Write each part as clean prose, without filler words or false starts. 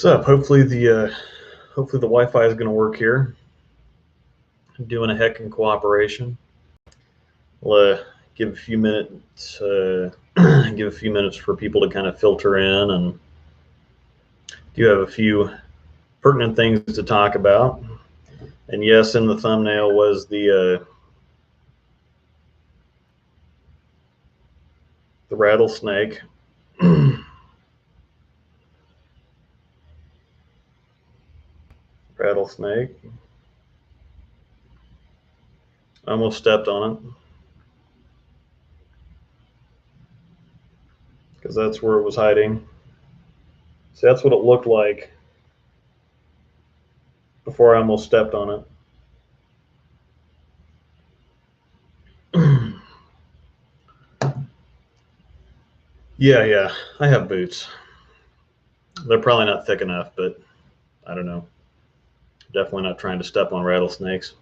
What's up? Hopefully the Wi-Fi is going to work here. I'm doing a heck in cooperation. We'll give a few minutes. Give a few minutes for people to kind of filter in, and do have a few pertinent things to talk about. And yes, in the thumbnail was the rattlesnake. Rattlesnake. I almost stepped on it because that's where it was hiding. So that's what it looked like before I almost stepped on it. Yeah, I have boots. They're probably not thick enough, but I don't know. Definitely not trying to step on rattlesnakes.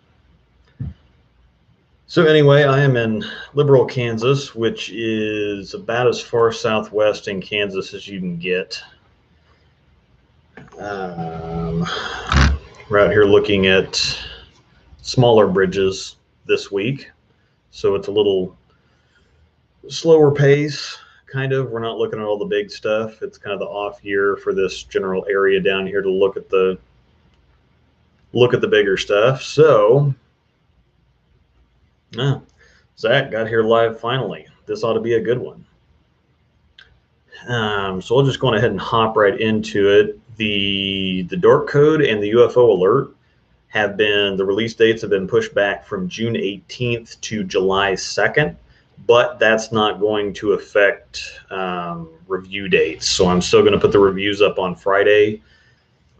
So anyway, I am in Liberal, Kansas, which is about as far southwest in Kansas as you can get. We're out here looking at smaller bridges this week, so it's a little slower pace, kind of. We're not looking at all the big stuff. It's kind of the off year for this general area down here to look at the bigger stuff. So Zach got here live finally. This ought to be a good one. So I'll just go ahead and hop right into it. The dark code and the UFO alert have been, the release dates have been pushed back from June 18th to July 2nd, but that's not going to affect review dates. So I'm still going to put the reviews up on Friday.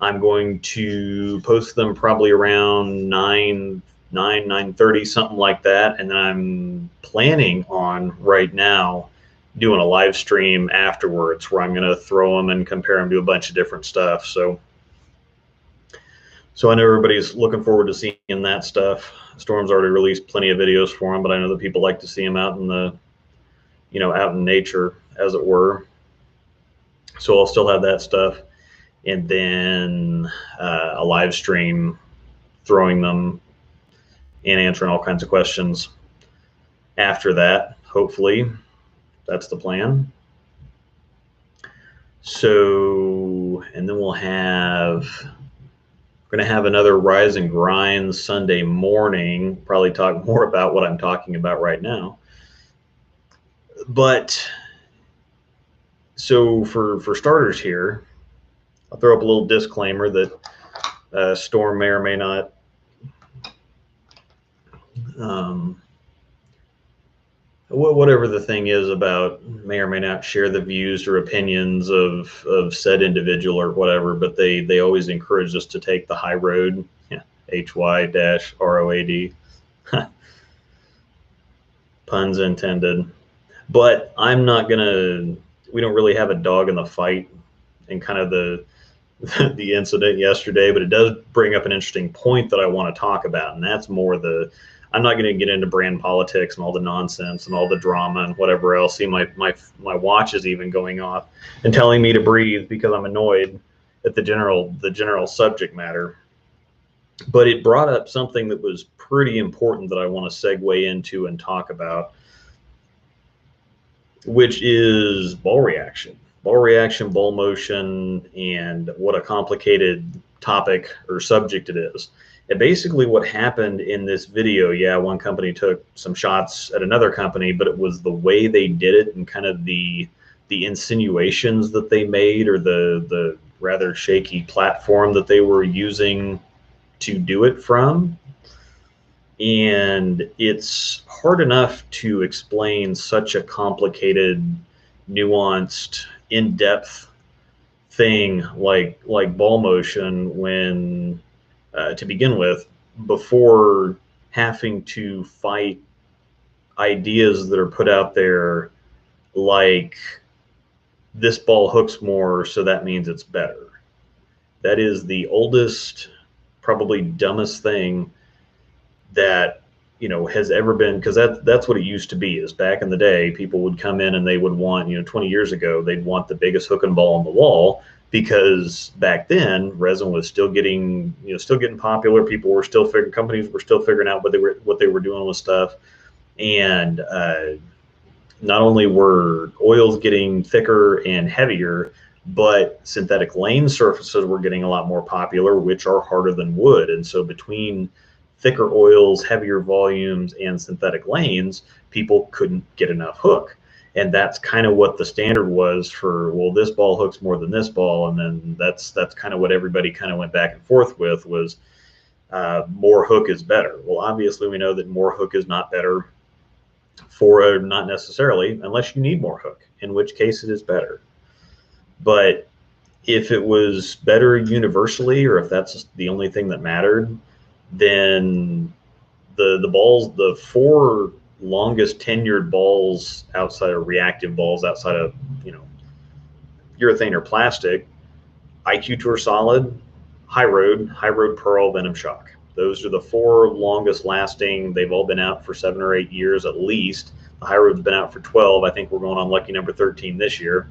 I'm going to post them probably around 9:30, something like that. And then I'm planning on right now doing a live stream afterwards where I'm going to throw them and compare them to a bunch of different stuff. So I know everybody's looking forward to seeing that stuff. Storm's already released plenty of videos for them, but I know that people like to see them out in the, out in nature, as it were. So I'll still have that stuff. And then a live stream throwing them and answering all kinds of questions after that, hopefully. That's the plan. So, and then we're going to have another Rise and Grind Sunday morning, probably talk more about what I'm talking about right now. But so for starters here, I'll throw up a little disclaimer that Storm may or may not whatever the thing is about, may or may not share the views or opinions of said individual or whatever, but they always encourage us to take the high road, HY-ROAD, puns intended. But I'm not gonna, we don't really have a dog in the fight in kind of the incident yesterday, but it does bring up an interesting point that I want to talk about, and that's more I'm not going to get into brand politics and all the nonsense and all the drama and whatever else. See, my watch is even going off and telling me to breathe because I'm annoyed at the general subject matter. But it brought up something that was pretty important that I want to segue into and talk about, which is ball reaction. Ball reaction, ball motion, and what a complicated topic or subject it is. And basically what happened in this video, one company took some shots at another company, but it was the way they did it and kind of the insinuations that they made, or the rather shaky platform that they were using to do it from. And it's hard enough to explain such a complicated, nuanced, in-depth thing like ball motion when to begin with, before having to fight ideas that are put out there like this ball hooks more, so that means it's better. That is the oldest, probably dumbest thing that has ever been, because that's what it used to be. Is back in the day, people would come in and they would want, 20 years ago, they'd want the biggest hook and ball on the wall because back then resin was still getting, still getting popular. People were still figuring, companies were still figuring out what they were doing with stuff. And not only were oils getting thicker and heavier, but synthetic lane surfaces were getting a lot more popular, which are harder than wood. And so between thicker oils, heavier volumes, and synthetic lanes, people couldn't get enough hook. And that's kind of what the standard was for, well, this ball hooks more than this ball. And then that's kind of what everybody kind of went back and forth with was more hook is better. Well, obviously we know that more hook is not better for not necessarily, unless you need more hook, in which case it is better. But if it was better universally, or if that's the only thing that mattered, then the balls, the four longest tenured balls outside of reactive balls, outside of urethane or plastic, IQ Tour Solid, High Road Pearl, Venom Shock. Those are the four longest lasting. They've all been out for 7 or 8 years at least. The High Road's been out for 12. I think we're going on lucky number 13 this year.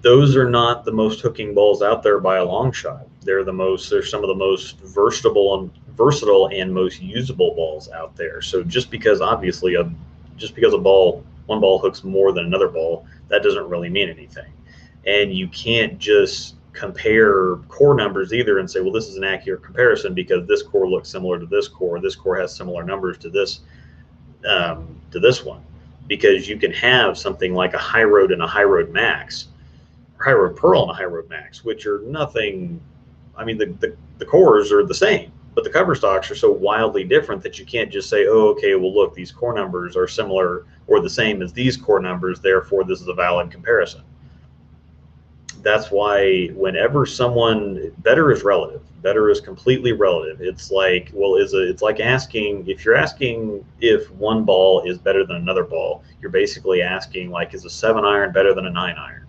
Those are not the most hooking balls out there by a long shot. They're some of the most versatile and most usable balls out there. So just because obviously one ball hooks more than another ball, that doesn't really mean anything. And you can't just compare core numbers either and say, well, this is an accurate comparison because this core looks similar to this core has similar numbers to this one, because you can have something like a High Road and a High Road Max, or High Road Pearl and a High Road Max, which are nothing. I mean, the cores are the same, but the cover stocks are so wildly different that you can't just say, oh, okay, well, look, these core numbers are similar or the same as these core numbers, therefore this is a valid comparison. That's why whenever better is relative. Better is completely relative. It's like, well, it's like asking, if you're asking if one ball is better than another ball, you're basically asking, like, is a 7-iron better than a 9-iron?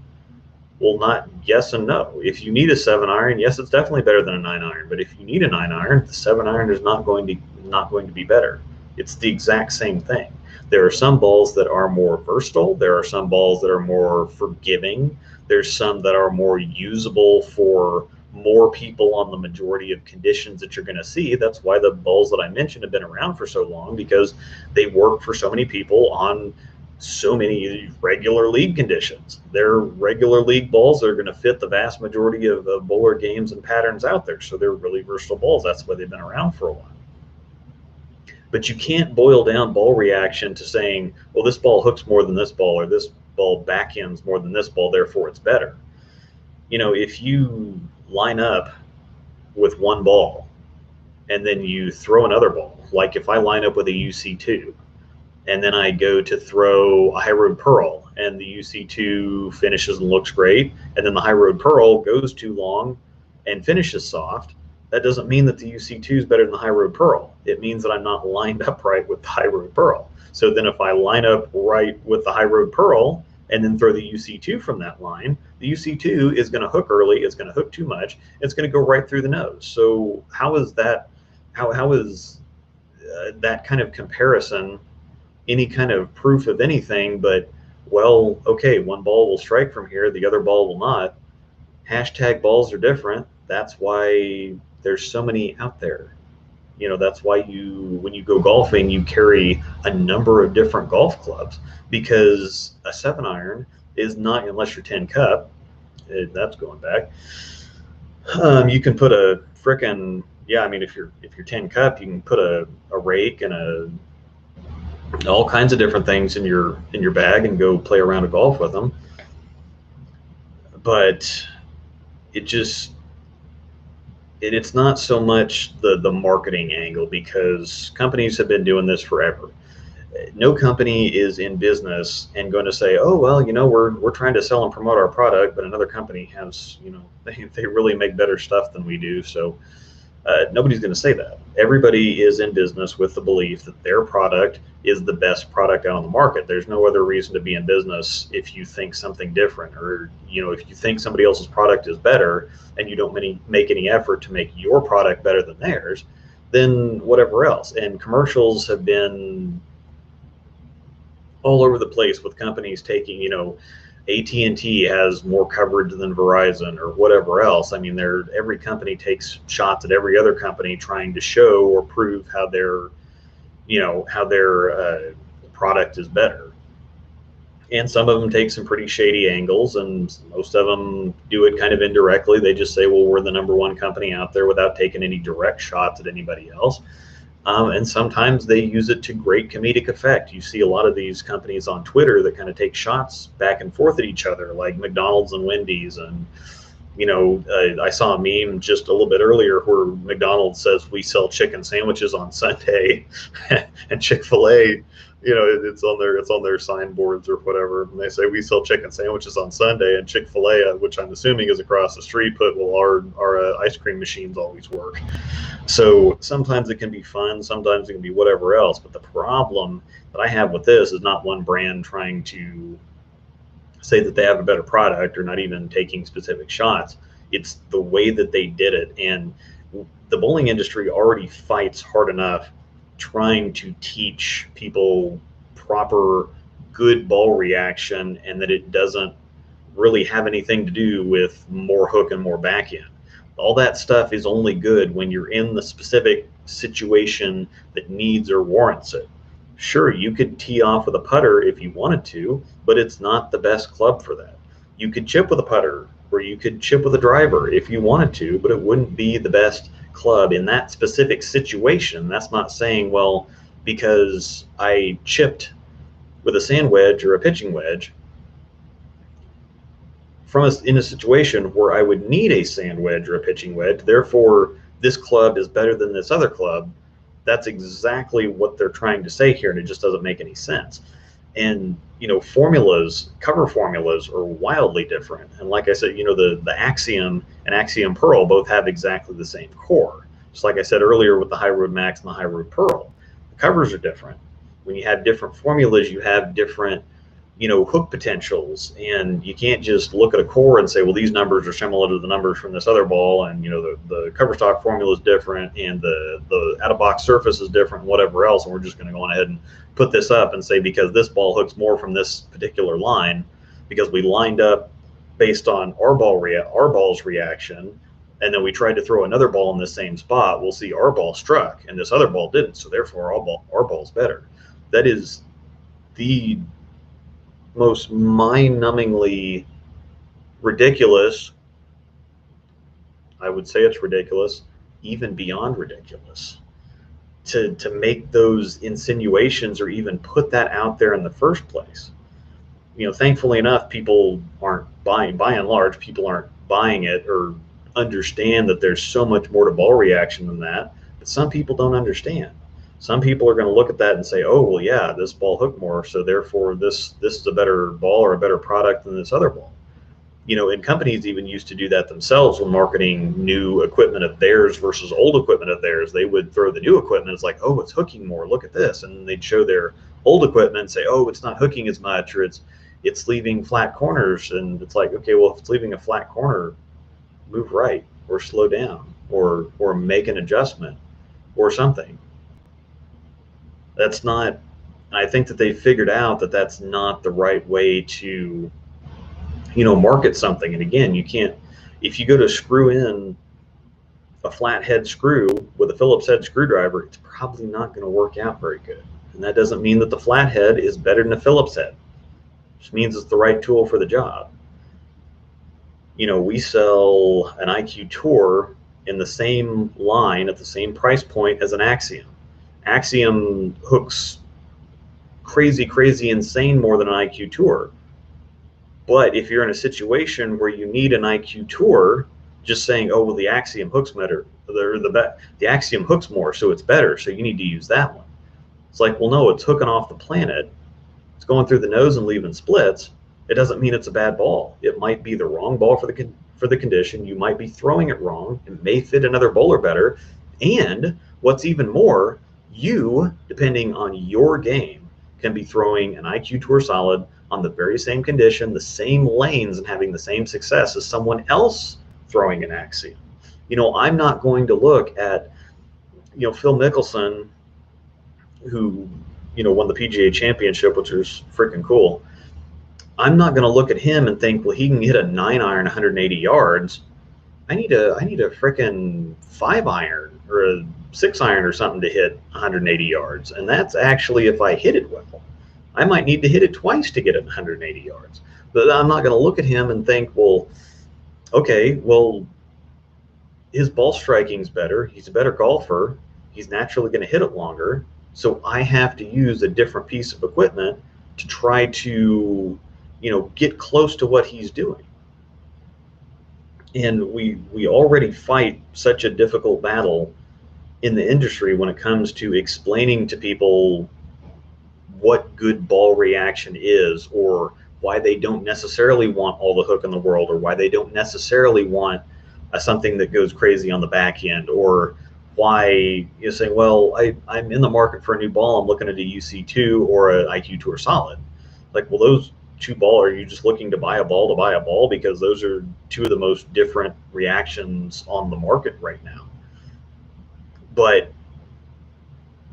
Well, not yes and no. If you need a 7-iron, yes, it's definitely better than a 9-iron. But if you need a 9-iron, the 7-iron is not going to be better. It's the exact same thing. There are some balls that are more versatile. There are some balls that are more forgiving. There's some that are more usable for more people on the majority of conditions that you're going to see. That's why the balls that I mentioned have been around for so long, because they work for so many people on so many regular league conditions. They're regular league balls that are going to fit the vast majority of bowler games and patterns out there. So they're really versatile balls. That's why they've been around for a while. But you can't boil down ball reaction to saying, well, this ball hooks more than this ball, or this ball backends more than this ball, therefore it's better. If you line up with one ball and then you throw another ball, like if I line up with a UC2 and then I go to throw a High Road Pearl and the UC2 finishes and looks great, and then the High Road Pearl goes too long and finishes soft, that doesn't mean that the UC2 is better than the High Road Pearl. It means that I'm not lined up right with the High Road Pearl. So then if I line up right with the High Road Pearl and then throw the UC2 from that line, the UC2 is going to hook early, it's going to hook too much, it's going to go right through the nose. So how is that kind of comparison any kind of proof of anything but, well, okay, one ball will strike from here, the other ball will not. Hashtag balls are different. That's why there's so many out there. That's why when you go golfing, you carry a number of different golf clubs, because a 7-iron is not, unless you're 10 cup, that's going back. You can put a frickin', if you're 10 cup, you can put a rake and all kinds of different things in your bag and go play around a golf with them. But it's not so much the marketing angle, because companies have been doing this forever. No company is in business and going to say, oh, well, we're trying to sell and promote our product, but another company has, they really make better stuff than we do. So nobody's going to say that. Everybody is in business with the belief that their product is the best product out on the market. There's no other reason to be in business if you think something different, or if you think somebody else's product is better and you don't make any effort to make your product better than theirs, then whatever else. And commercials have been all over the place with companies taking, AT&T has more coverage than Verizon or whatever else. I mean, every company takes shots at every other company trying to show or prove how their product is better. And some of them take some pretty shady angles, and most of them do it kind of indirectly. They just say, well, we're the number one company out there without taking any direct shots at anybody else. And sometimes they use it to great comedic effect. You see a lot of these companies on Twitter that kind of take shots back and forth at each other, like McDonald's and Wendy's. And, I saw a meme just a little bit earlier where McDonald's says we sell chicken sandwiches on Sunday, and Chick-fil-A, it's on their signboards or whatever, and they say we sell chicken sandwiches on Sunday, and Chick-fil-A, which I'm assuming is across the street, put, well, our ice cream machines always work. So sometimes it can be fun, sometimes it can be whatever else. But the problem that I have with this is not one brand trying to say that they have a better product or not even taking specific shots. It's the way that they did it. And the bowling industry already fights hard enough trying to teach people proper good ball reaction, and that it doesn't really have anything to do with more hook and more backhand. All that stuff is only good when you're in the specific situation that needs or warrants it. Sure, you could tee off with a putter if you wanted to, but it's not the best club for that. You could chip with a putter, or you could chip with a driver if you wanted to, but it wouldn't be the best club in that specific situation. That's not saying, well, because I chipped with a sand wedge or a pitching wedge in a situation where I would need a sand wedge or a pitching wedge, therefore this club is better than this other club. That's exactly what they're trying to say here, and it just doesn't make any sense. And cover formulas are wildly different. And like I said, the Axiom and Axiom Pearl both have exactly the same core. Just like I said earlier with the High Road Max and the High Road Pearl, the covers are different. When you have different formulas, you have different hook potentials, and you can't just look at a core and say, well, these numbers are similar to the numbers from this other ball, and the cover stock formula is different, and the out of box surface is different, and whatever else, and we're just going to go on ahead and put this up and say, because this ball hooks more from this particular line, because we lined up based on our ball's reaction, and then we tried to throw another ball in the same spot, we'll see our ball struck and this other ball didn't, so therefore our ball's better. That is the most mind-numbingly ridiculous. I would say it's ridiculous, even beyond ridiculous, to make those insinuations or even put that out there in the first place. Thankfully enough, people aren't buying. By and large, people aren't buying it or understand that there's so much more to ball reaction than that. But some people don't understand. Some people are going to look at that and say, oh, well, yeah, this ball hooked more, so therefore this is a better ball or a better product than this other ball. And companies even used to do that themselves when marketing new equipment of theirs versus old equipment of theirs. They would throw the new equipment, it's like, oh, it's hooking more, look at this. And they'd show their old equipment and say, oh, it's not hooking as much, or it's leaving flat corners. And it's like, okay, well, if it's leaving a flat corner, move right or slow down or make an adjustment or something. That's not, I think that they figured out that that's not the right way to, market something. And again, you can't, if you go to screw in a flat head screw with a Phillips head screwdriver, it's probably not going to work out very good. And that doesn't mean that the flat head is better than a Phillips head. It just means it's the right tool for the job. We sell an IQ Tour in the same line at the same price point as an Axiom. Axiom hooks crazy, insane more than an IQ Tour. But if you're in a situation where you need an IQ Tour, just saying, oh, well, the Axiom hooks better, the Axiom hooks more, so it's better, so you need to use that one. It's like, well, no, it's hooking off the planet. It's going through the nose and leaving splits. It doesn't mean it's a bad ball. It might be the wrong ball for the condition. You might be throwing it wrong. It may fit another bowler better. And what's even more, you, depending on your game, can be throwing an IQ Tour Solid on the very same condition, the same lanes, and having the same success as someone else throwing an Axiom. I'm not going to look at, Phil Mickelson, who, won the PGA Championship, which was freaking cool. I'm not going to look at him and think, well, he can hit a 9-iron 180 yards. I need a frickin' 5-iron or a 6-iron or something to hit 180 yards. And that's actually if I hit it well. I might need to hit it twice to get it 180 yards. But I'm not going to look at him and think, well, okay, well, his ball striking's better. He's a better golfer. He's naturally going to hit it longer. So I have to use a different piece of equipment to try to, get close to what he's doing. And we already fight such a difficult battle in the industry when it comes to explaining to people what good ball reaction is, or why they don't necessarily want all the hook in the world, or why they don't necessarily want something that goes crazy on the back end, or why you say, well, I'm in the market for a new ball. I'm looking at a UC2 or an IQ Tour Solid. Like, well, those two ball, are you just looking to buy a ball? Because those are two of the most different reactions on the market right now. But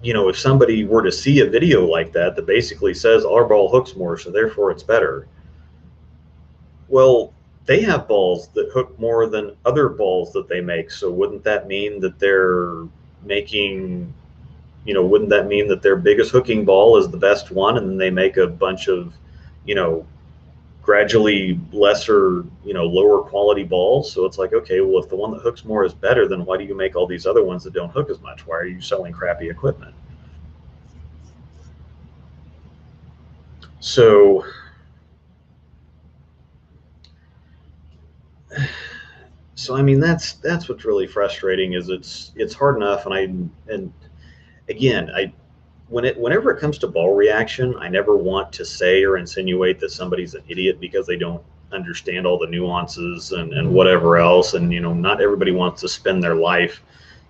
if somebody were to see a video like that basically says our ball hooks more, so therefore it's better. Well, they have balls that hook more than other balls that they make. So wouldn't that mean that they're making, wouldn't that mean that their biggest hooking ball is the best one, and then they make a bunch of, gradually lesser, lower quality balls? So it's like, okay, well, if the one that hooks more is better, then why do you make all these other ones that don't hook as much? Why are you selling crappy equipment? So I mean, that's what's really frustrating, is it's hard enough. And again, whenever it comes to ball reaction, I never want to say or insinuate that somebody's an idiot because they don't understand all the nuances and whatever else. And not everybody wants to spend their life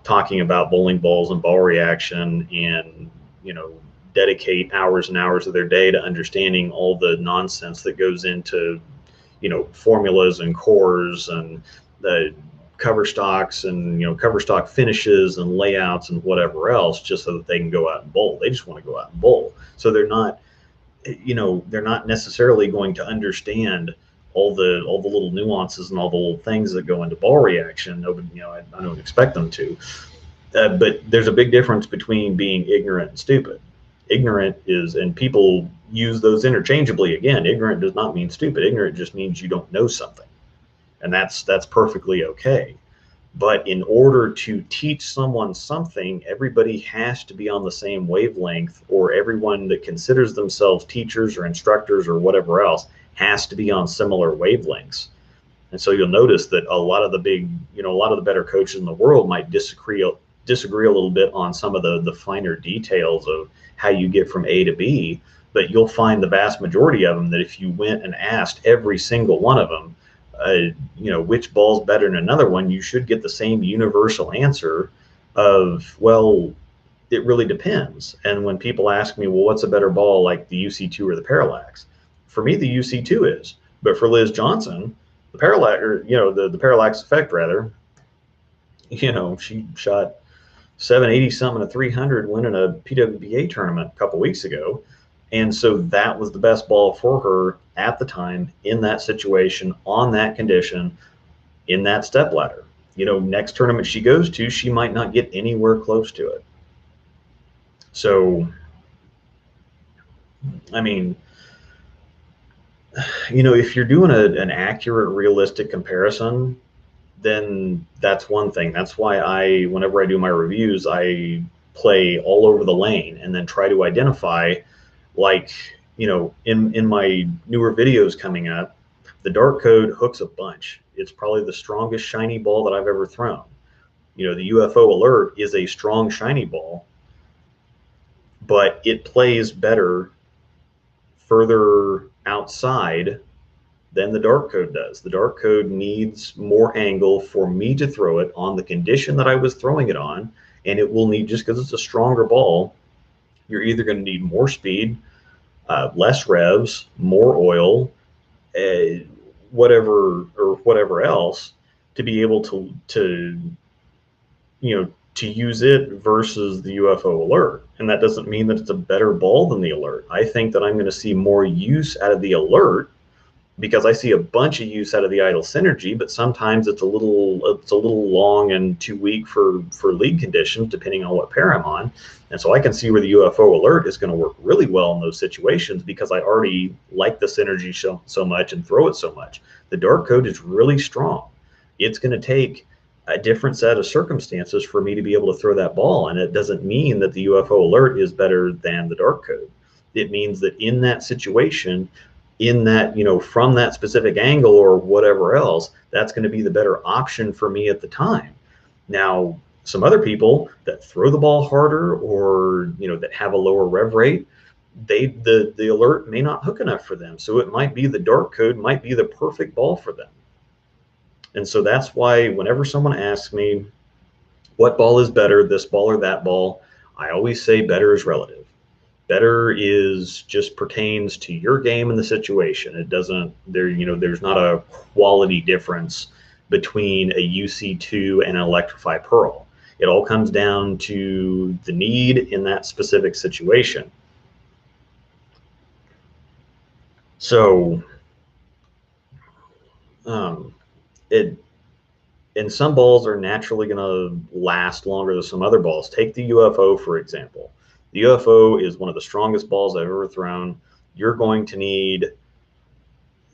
talking about bowling balls and ball reaction, and dedicate hours and hours of their day to understanding all the nonsense that goes into formulas and cores and the cover stocks and cover stock finishes and layouts and whatever else, just so that they can go out and bowl. They just want to go out and bowl. So they're not necessarily going to understand all the little nuances and all the little things that go into ball reaction. Nobody, I don't expect them to. But there's a big difference between being ignorant and stupid. Ignorant is, and people use those interchangeably. Again, ignorant does not mean stupid. Ignorant just means you don't know something, and that's perfectly okay. But in order to teach someone something, everybody has to be on the same wavelength, or everyone that considers themselves teachers or instructors or whatever else has to be on similar wavelengths. And so you'll notice that a lot of the better coaches in the world might disagree a little bit on some of the finer details of how you get from A to B, but you'll find the vast majority of them that if you went and asked every single one of them, which ball's better than another one, you should get the same universal answer of, well, it really depends. And when people ask me, well, what's a better ball, like the UC2 or the Parallax? For me, the UC2 is, but for Liz Johnson, the Parallax, or the Parallax Effect rather, she shot 780 something, a 300, winning a PWBA tournament a couple weeks ago. And so that was the best ball for her at the time, in that situation, on that condition, in that step ladder. Next tournament she goes to, she might not get anywhere close to it. So, I mean, if you're doing an accurate, realistic comparison, then that's one thing. That's why whenever I do my reviews, I play all over the lane and then try to identify, like, in my newer videos coming up, the Dark Code hooks a bunch. It's probably the strongest shiny ball that I've ever thrown. The UFO Alert is a strong shiny ball, but it plays better further outside than the Dark Code does. The Dark Code needs more angle for me to throw it on the condition that I was throwing it on, and it will need, just because it's a stronger ball, you're either going to need more speed, less revs, more oil, whatever else, to be able to use it versus the UFO Alert. And that doesn't mean that it's a better ball than the Alert. I think that I'm going to see more use out of the Alert because I see a bunch of use out of the idle synergy, but sometimes it's a little long and too weak for lead conditions, depending on what pair I'm on. And so I can see where the UFO alert is going to work really well in those situations because I already like the synergy so much and throw it so much. The dark code is really strong. It's going to take a different set of circumstances for me to be able to throw that ball. And it doesn't mean that the UFO alert is better than the dark code. It means that in that situation, in that, from that specific angle or whatever else, that's going to be the better option for me at the time. Now, some other people that throw the ball harder or, that have a lower rev rate, the alert may not hook enough for them. So it might be the dark code might be the perfect ball for them. And so that's why whenever someone asks me what ball is better, this ball or that ball, I always say better is relative. Better is just pertains to your game and the situation. It doesn't there's not a quality difference between a UC2 and an Electrify Pearl. It all comes down to the need in that specific situation. So and some balls are naturally going to last longer than some other balls. Take the UFO, for example. The UFO is one of the strongest balls I've ever thrown. You're going to need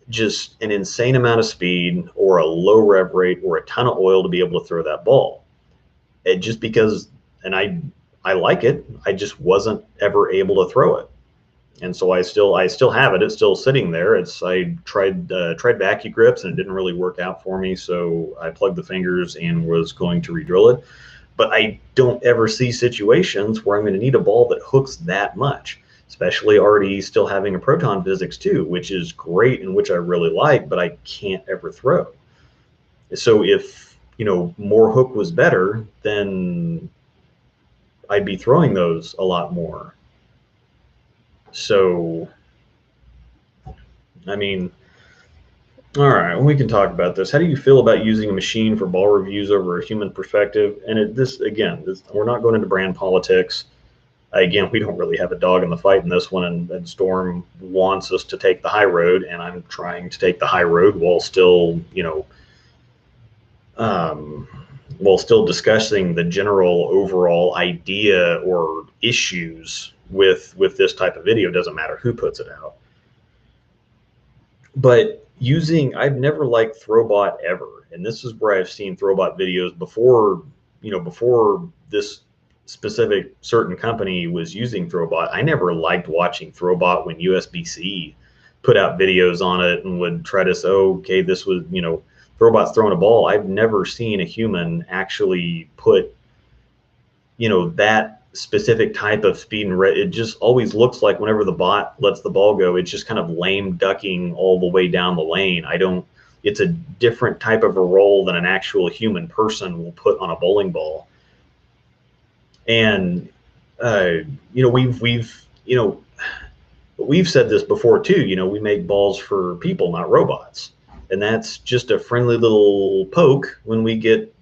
just an insane amount of speed or a low rev rate or a ton of oil to be able to throw that ball. It just because, and I like it, I just wasn't ever able to throw it. And so I still have it. It's still sitting there. I tried vacuum grips and it didn't really work out for me. So I plugged the fingers and was going to re-drill it. But I don't ever see situations where I'm going to need a ball that hooks that much, especially already still having a proton physics too, which is great and which I really like, but I can't ever throw. So if, more hook was better, then I'd be throwing those a lot more. So, I mean, all right, we can talk about this. How do you feel about using a machine for ball reviews over a human perspective? And we're not going into brand politics. Again, we don't really have a dog in the fight in this one, and Storm wants us to take the high road, and I'm trying to take the high road while still, while still discussing the general overall idea or issues with this type of video. Doesn't matter who puts it out. But I've never liked Throwbot ever, and this is where I've seen Throwbot videos before this specific certain company was using Throwbot. I never liked watching Throwbot when USB-C put out videos on it and would try to say, oh, okay, this was, Throwbot's throwing a ball. I've never seen a human actually put, that specific type of speed and it just always looks like whenever the bot lets the ball go, it's just kind of lame ducking all the way down the lane. It's a different type of a roll than an actual human person will put on a bowling ball. And we've said this before too. We make balls for people, not robots, and that's just a friendly little poke when we get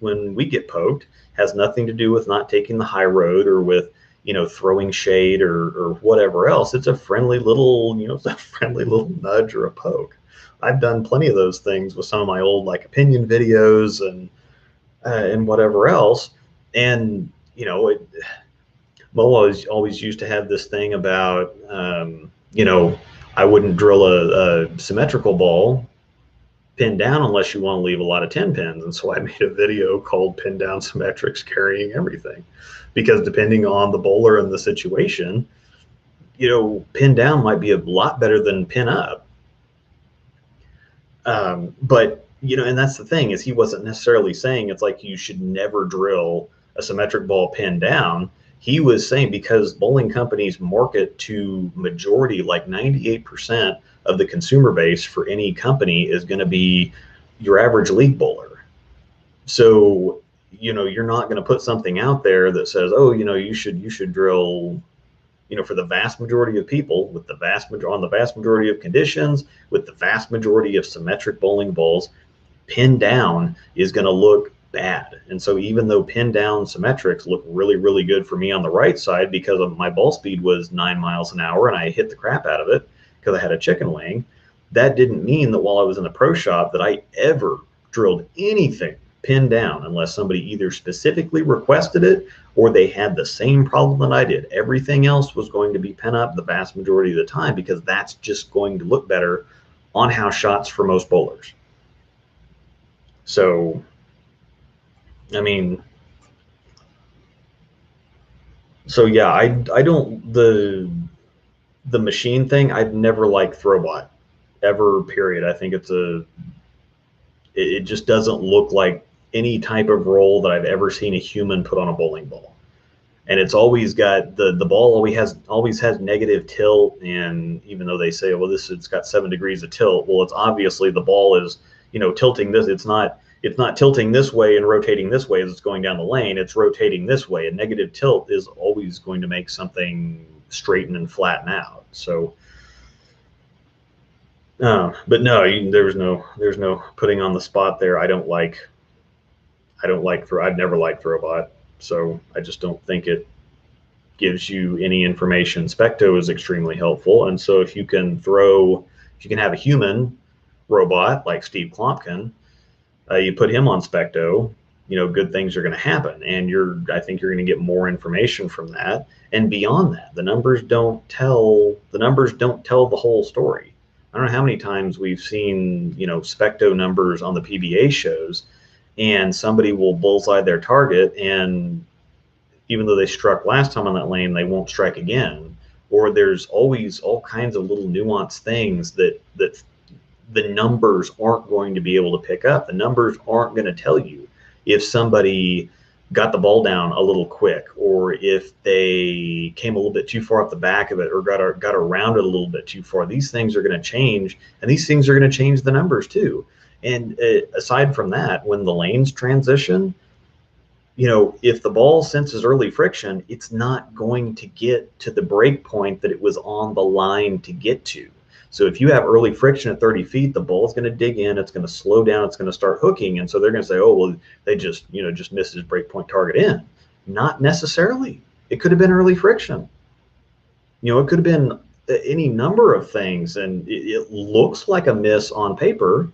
poked. Has nothing to do with not taking the high road or with throwing shade or whatever else. It's a friendly little it's a friendly little nudge or a poke. I've done plenty of those things with some of my old opinion videos and whatever else. And Mo always used to have this thing about I wouldn't drill a symmetrical ball pin down unless you want to leave a lot of 10 pins. And so I made a video called Pin Down Symmetrics Carrying Everything, because depending on the bowler and the situation, pin down might be a lot better than pin up. But and that's the thing, is he wasn't necessarily saying it's like you should never drill a symmetric ball pin down. He was saying because bowling companies market to majority, like 98% of the consumer base for any company is going to be your average league bowler. So, you're not going to put something out there that says, oh, you should drill, for the vast majority of people with the vast majority of conditions, with the vast majority of symmetric bowling balls, pin down is going to look bad. And so even though pin down symmetrics look really, really good for me on the right side because of my ball speed was 9 miles an hour and I hit the crap out of it because I had a chicken wing, that didn't mean that while I was in the pro shop that I ever drilled anything pinned down unless somebody either specifically requested it or they had the same problem that I did. Everything else was going to be pin up the vast majority of the time because that's just going to look better on house shots for most bowlers. So, I mean, so yeah, I don't the machine thing. I've never liked Throwbot ever. Period. I think it just doesn't look like any type of roll that I've ever seen a human put on a bowling ball. And it's always got the ball always has negative tilt, and even though they say, well, it's got 7 degrees of tilt, well, it's obviously the ball is tilting this. It's not tilting this way and rotating this way as it's going down the lane. It's rotating this way. A negative tilt is always going to make something straighten and flatten out. So, but no, there's no putting on the spot there. I've never liked Throwbot, so I just don't think it gives you any information. Specto is extremely helpful, and so if you can have a human robot like Steve Klompkin, you put him on Specto, good things are going to happen, and I think you're going to get more information from that. And beyond that, the numbers don't tell the whole story. I don't know how many times we've seen Specto numbers on the PBA shows, and somebody will bullseye their target, and even though they struck last time on that lane, they won't strike again. Or there's always all kinds of little nuanced things that the numbers aren't going to be able to pick up. The numbers aren't going to tell you if somebody got the ball down a little quick, or if they came a little bit too far up the back of it, or got around it a little bit too far. These things are going to change, and these things are going to change the numbers too. And aside from that, when the lanes transition, if the ball senses early friction, it's not going to get to the break point that it was on the line to get to. So if you have early friction at 30 feet, the ball's going to dig in, it's going to slow down, it's going to start hooking. And so they're going to say, oh, well, they just missed his break point target in. Not necessarily. It could have been early friction. It could have been any number of things. And it looks like a miss on paper.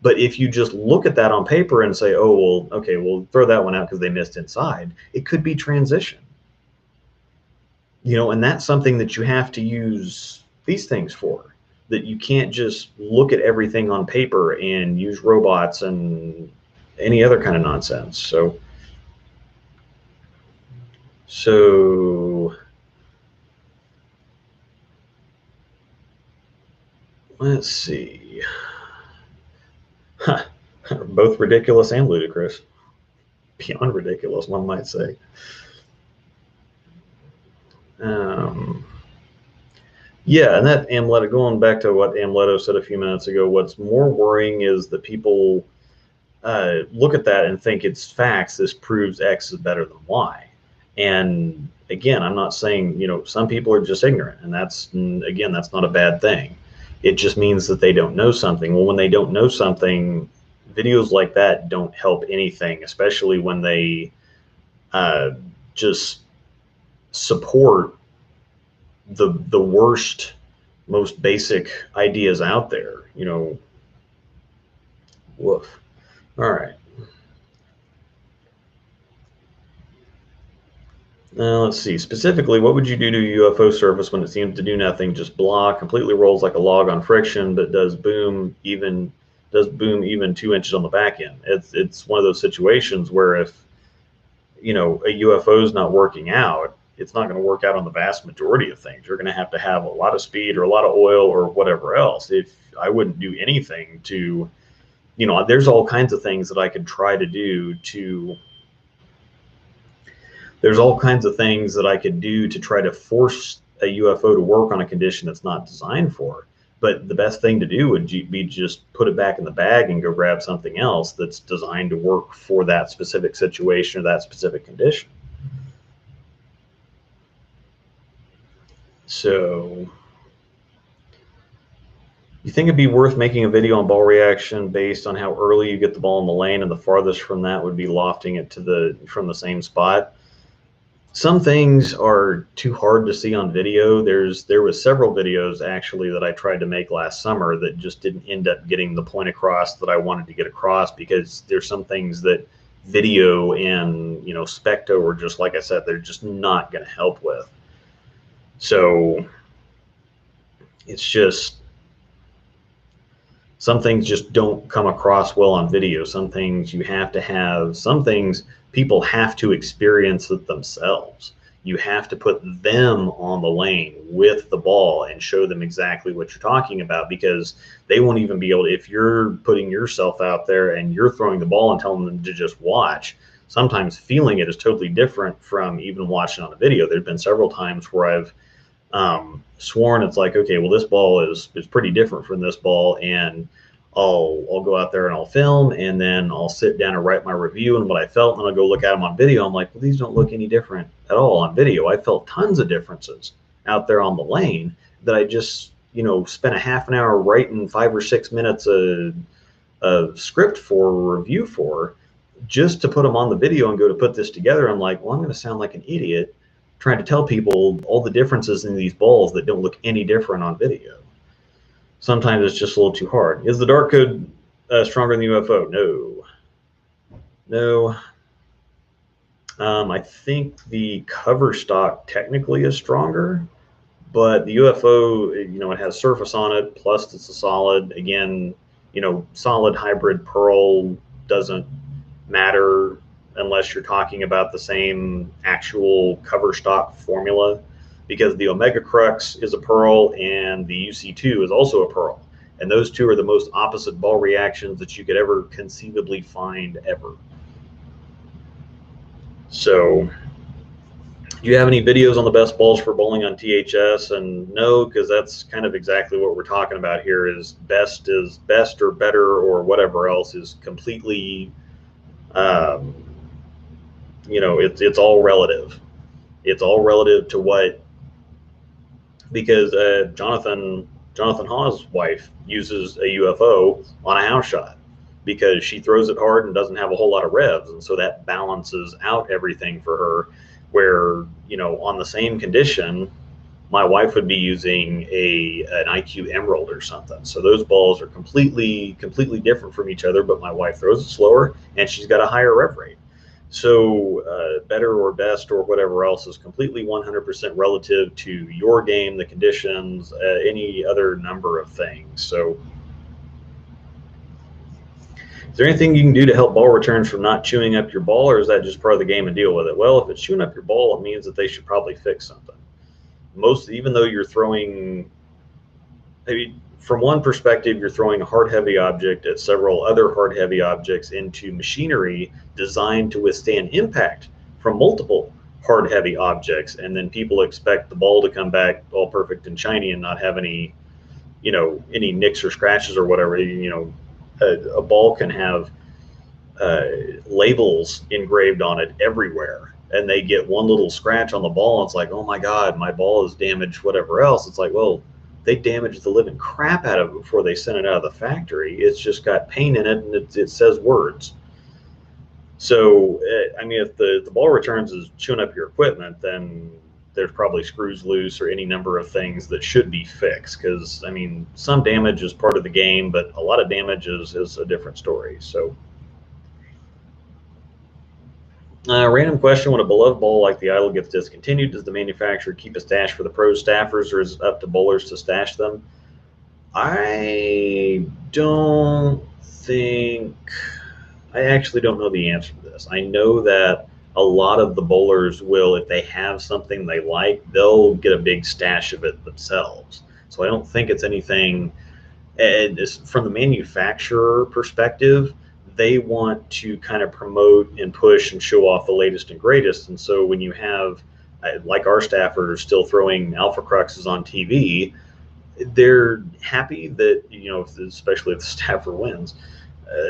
But if you just look at that on paper and say, oh, well, okay, we'll throw that one out because they missed inside, it could be transition. And that's something that you have to use these things for, that you can't just look at everything on paper and use robots and any other kind of nonsense. So let's see. Both ridiculous and ludicrous. Beyond ridiculous, one might say. Yeah, and that Amleto, going back to what Amleto said a few minutes ago, what's more worrying is that people look at that and think it's facts. This proves X is better than Y. And again, I'm not saying, some people are just ignorant, and that's not a bad thing. It just means that they don't know something. Well, when they don't know something, videos like that don't help anything, especially when they just support the worst, most basic ideas out there. Woof. All right. Let's see. Specifically, what would you do to a UFO surface when it seems to do nothing, just blah, completely rolls like a log on friction, but does boom even 2 inches on the back end? It's one of those situations where if a UFO is not working out, it's not going to work out on the vast majority of things. You're going to have a lot of speed or a lot of oil or whatever else. If I wouldn't do anything to, there's all kinds of things that I could try to do to. There's all kinds of things that I could do to try to force a UFO to work on a condition that's not designed for. But the best thing to do would be just put it back in the bag and go grab something else that's designed to work for that specific situation or that specific condition. So, you think it'd be worth making a video on ball reaction based on how early you get the ball in the lane, and the farthest from that would be lofting it from the same spot? some things are too hard to see on video. There was several videos actually that I tried to make last summer that just didn't end up getting the point across that I wanted to get across, because there's some things that video and specto are just, like I said, they're just not going to help with. So it's just, some things just don't come across well on video. Some things you have to have, some things people have to experience it themselves. You have to put them on the lane with the ball and show them exactly what you're talking about, because they won't even be able to, if you're putting yourself out there and you're throwing the ball and telling them to just watch, sometimes feeling it is totally different from even watching on a video. There's been several times where I've sworn it's like, okay, well, this ball is pretty different from this ball, and I'll go out there and I'll film, and then I'll sit down and write my review and what I felt, and I'll go look at them on video. I'm like, well, these don't look any different at all on video. I felt tons of differences out there on the lane that I just spent a half an hour writing 5 or 6 minutes of script for, a review for, just to put them on the video and go to put this together. I'm like, well, I'm going to sound like an idiot trying to tell people all the differences in these balls that don't look any different on video. Sometimes it's just a little too hard. Is the dark code stronger than the UFO? No. I think the cover stock technically is stronger, but the UFO, it has surface on it, plus it's a solid. Again, solid hybrid pearl doesn't matter unless you're talking about the same actual cover stock formula, because the Omega Crux is a pearl and the UC2 is also a pearl. And those two are the most opposite ball reactions that you could ever conceivably find ever. So, do you have any videos on the best balls for bowling on THS? And no, because that's kind of exactly what we're talking about here, is best or better or whatever else is completely, it's all relative. It's all relative to what, because Jonathan Hawes' wife uses a UFO on a house shot because she throws it hard and doesn't have a whole lot of revs, and so that balances out everything for her. Where on the same condition, my wife would be using an IQ Emerald or something. So those balls are completely different from each other, but my wife throws it slower and she's got a higher rev rate. So better or best or whatever else is completely 100% relative to your game, the conditions, any other number of things. So is there anything you can do to help ball returns from not chewing up your ball, or is that just part of the game and deal with it? Well, if it's chewing up your ball, it means that they should probably fix something. Even though you're throwing, maybe from one perspective, you're throwing a hard heavy object at several other hard heavy objects into machinery designed to withstand impact from multiple hard heavy objects, and then people expect the ball to come back all perfect and shiny and not have any nicks or scratches or whatever. A ball can have labels engraved on it everywhere, and they get one little scratch on the ball and it's like, oh my god, my ball is damaged, whatever else. It's like, well, they damaged the living crap out of it before they sent it out of the factory. It's just got paint in it and it says words. So if the ball returns is chewing up your equipment, then there's probably screws loose or any number of things that should be fixed, because some damage is part of the game, but a lot of damage is a different story. So random question: when a beloved ball like the Idol gets discontinued, does the manufacturer keep a stash for the pro staffers, or is it up to bowlers to stash them? I actually don't know the answer to this. I know that a lot of the bowlers will, if they have something they like, they'll get a big stash of it themselves. So I don't think it's anything, and from the manufacturer perspective, they want to kind of promote and push and show off the latest and greatest. And so when you have, like our staffers still throwing Alpha Cruxes on TV, they're happy that, especially if the staffer wins,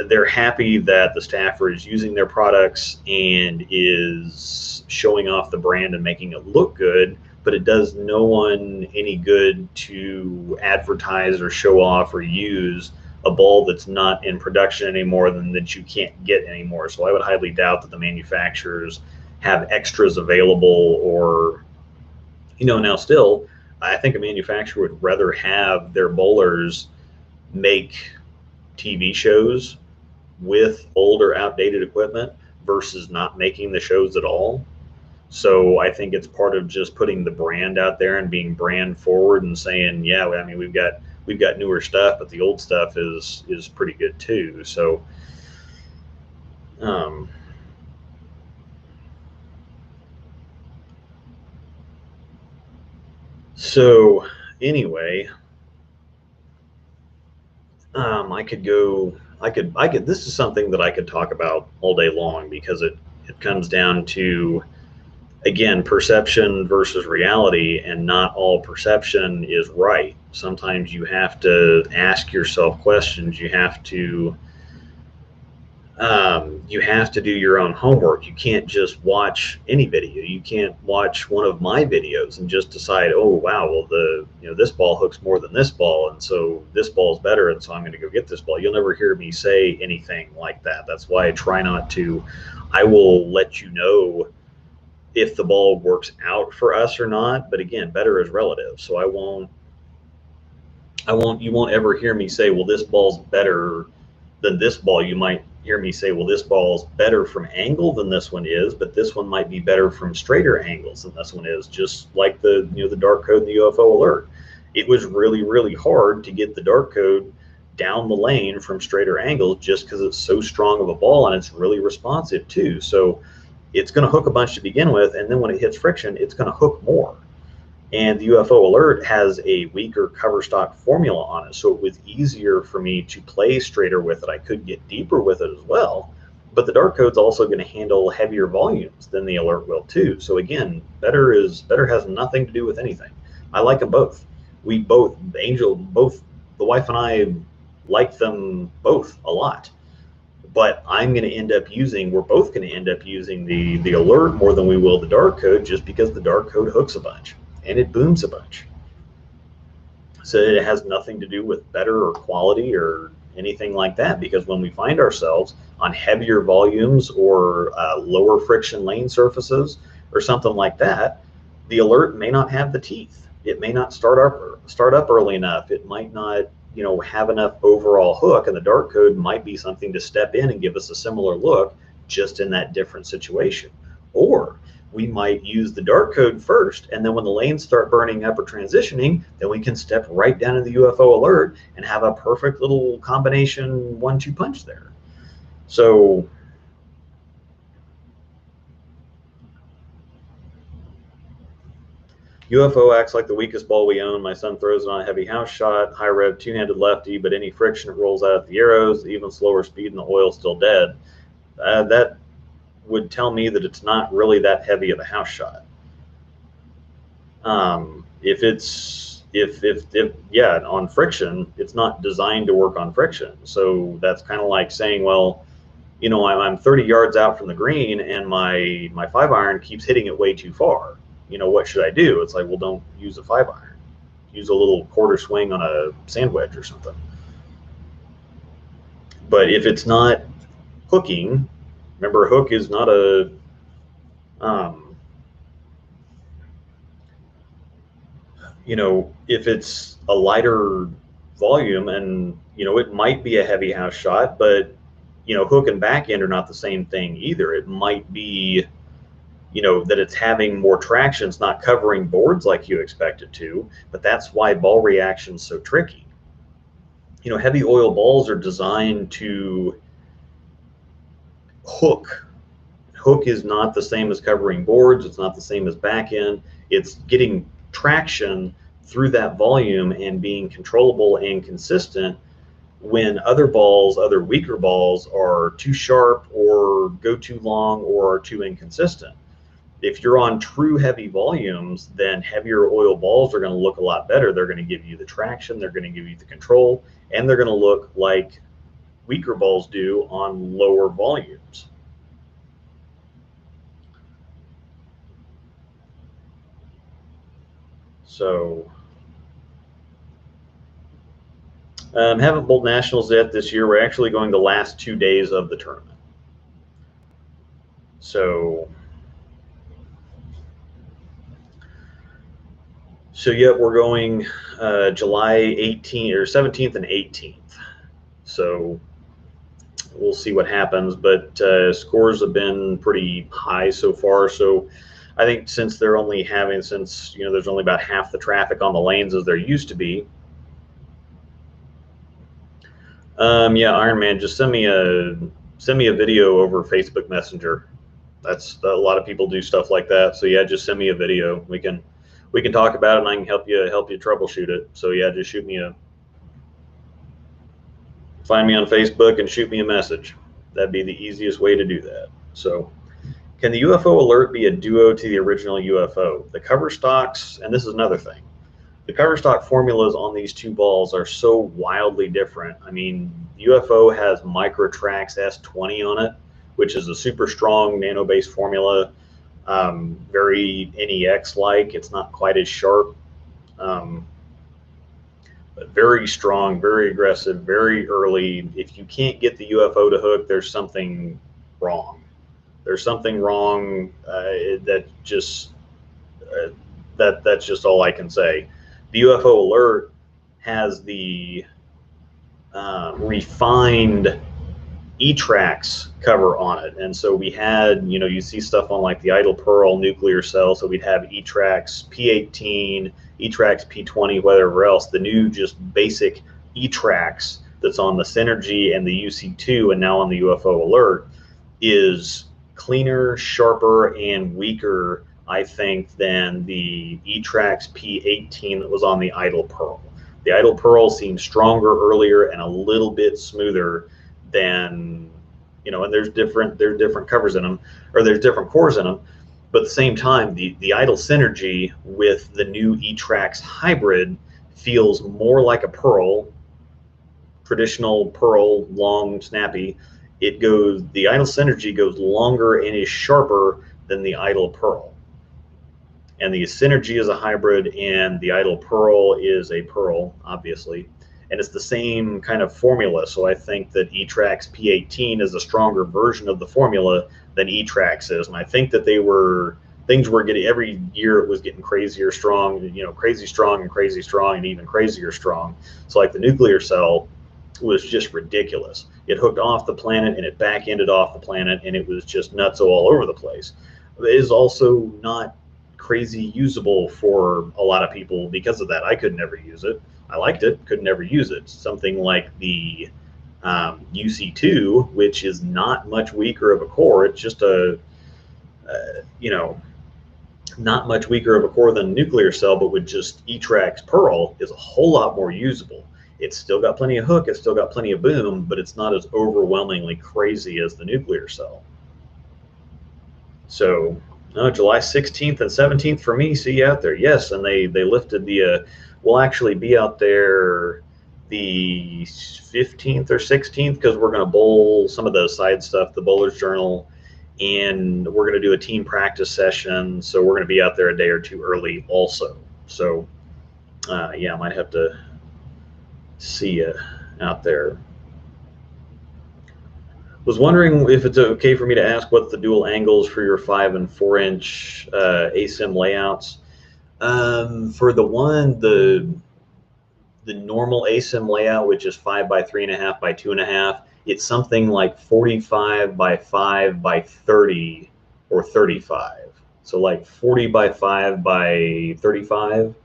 they're happy that the staffer is using their products and is showing off the brand and making it look good, but it does no one any good to advertise or show off or use a ball that's not in production anymore, than that you can't get anymore. So I would highly doubt that the manufacturers have extras available, or, now still, I think a manufacturer would rather have their bowlers make TV shows with old or outdated equipment versus not making the shows at all. So I think it's part of just putting the brand out there and being brand forward and saying, yeah, I mean, we've got newer stuff, but the old stuff is pretty good too. So, um, so anyway, I could go, I could. This is something that I could talk about all day long because it comes down to, again, perception versus reality, and not all perception is right. Sometimes you have to ask yourself questions. You have to do your own homework. You can't just watch any video. You can't watch one of my videos and just decide, oh wow, well, this ball hooks more than this ball, and so this ball's better, and so I'm going to go get this ball. You'll never hear me say anything like that. That's why I try not to. I will let you know if the ball works out for us or not. But again, better is relative. So you won't ever hear me say, well, this ball's better than this ball. You might hear me say, well, this ball's better from angle than this one is, but this one might be better from straighter angles than this one is. Just like the dark code and the UFO alert. It was really, really hard to get the dark code down the lane from straighter angles just because it's so strong of a ball and it's really responsive too. So it's going to hook a bunch to begin with, and then when it hits friction, it's going to hook more. And the UFO alert has a weaker cover stock formula on it, so it was easier for me to play straighter with it. I could get deeper with it as well, but the dark code's also going to handle heavier volumes than the alert will too. So again, better has nothing to do with anything. I like them both. We both, the wife and I, like them both a lot. But we're both going to end up using the alert more than we will the dark code, just because the dark code hooks a bunch and it booms a bunch. So it has nothing to do with better or quality or anything like that, because when we find ourselves on heavier volumes or lower friction lane surfaces or something like that, the alert may not have the teeth. It may not start up early enough. It might not have enough overall hook, and the dark code might be something to step in and give us a similar look, just in that different situation. Or we might use the dark code first, and then when the lanes start burning up or transitioning, then we can step right down to the UFO alert and have a perfect little combination 1-2 punch there. So UFO acts like the weakest ball we own. My son throws it on a heavy house shot, high rev, two-handed lefty, but any friction, it rolls out at the arrows, even slower speed, and the oil's still dead. That would tell me that it's not really that heavy of a house shot. If on friction, it's not designed to work on friction. So that's kind of like saying, well, I'm 30 yards out from the green and my 5-iron keeps hitting it way too far. What should I do? It's like, well, don't use a 5-iron. Use a little quarter swing on a sand wedge or something. But if it's not hooking, remember, a hook is not a if it's a lighter volume, and it might be a heavy house shot, but hook and back end are not the same thing either. It might be that it's having more traction, it's not covering boards like you expect it to, but that's why ball reaction is so tricky. Heavy oil balls are designed to hook. Hook is not the same as covering boards, it's not the same as back end. It's getting traction through that volume and being controllable and consistent, when other weaker balls are too sharp or go too long or are too inconsistent. If you're on true heavy volumes, then heavier oil balls are going to look a lot better. They're going to give you the traction, they're going to give you the control, and they're going to look like weaker balls do on lower volumes. So haven't bowled nationals yet this year. We're actually going the last 2 days of the tournament. So So yeah, we're going July 18th or 17th and 18th. So we'll see what happens, but scores have been pretty high so far. So I think since they're only having, since there's only about half the traffic on the lanes as there used to be. Yeah, Iron Man, just send me a video over Facebook Messenger. That's a lot of people do stuff like that. So yeah, just send me a video. We can talk about it, and I can help you troubleshoot it. So yeah, just find me on Facebook and shoot me a message. That'd be the easiest way to do that. So, can the UFO alert be a duo to the original UFO? The cover stocks, and this is another thing. The cover stock formulas on these two balls are so wildly different. I mean, UFO has Microtrax S20 on it, which is a super strong nano-based formula, very NEX-like. It's not quite as sharp, um, but very strong, very aggressive, very early. If you can't get the UFO to hook, there's something wrong. There's something wrong that just that's just all I can say. The UFO alert has the refined E-Trax cover on it, and so we had, you see stuff on like the Idle Pearl nuclear cell, so we'd have E-Trax P18, E-Trax P20, whatever else. The new just basic E-Trax that's on the Synergy and the UC2 and now on the UFO alert is cleaner, sharper, and weaker, I think, than the E-Trax P18 that was on the Idle Pearl. The Idle Pearl seems stronger earlier and a little bit smoother than, and there's different covers in them, or there's different cores in them. But at the same time, the Idle Synergy with the new E-Trax hybrid feels more like a Pearl, traditional Pearl, long, snappy. The Idle Synergy goes longer and is sharper than the Idle Pearl. And the Synergy is a hybrid, and the Idle Pearl is a Pearl, obviously. And it's the same kind of formula. So I think that E-Trax P18 is a stronger version of the formula than E-Trax is. And I think that things were getting, every year it was getting crazier strong, crazy strong and crazy strong and even crazier strong. So like the nuclear cell was just ridiculous. It hooked off the planet and it back ended off the planet, and it was just nutso all over the place. It is also not crazy usable for a lot of people because of that. I could never use it. I liked it, could never use it. Something like the UC2, which is not much weaker of a core. It's just not much weaker of a core than a nuclear cell, but with just E-Trax Pearl is a whole lot more usable. It's still got plenty of hook, it's still got plenty of boom, but it's not as overwhelmingly crazy as the nuclear cell. So July 16th and 17th for me. See you out there. Yes, and they lifted the. We'll actually be out there the 15th or 16th because we're going to bowl some of the side stuff, the Bowler's Journal, and we're going to do a team practice session. So we're going to be out there a day or two early also. So yeah, I might have to see you out there. Was wondering if it's okay for me to ask what the dual angles for your 5 and 4 inch ASIM layouts. For the normal ASIM layout, which is 5 by 3.5 by 2.5, it's something like 45 by 5 by 30 or 35. So like 40 by 5 by 35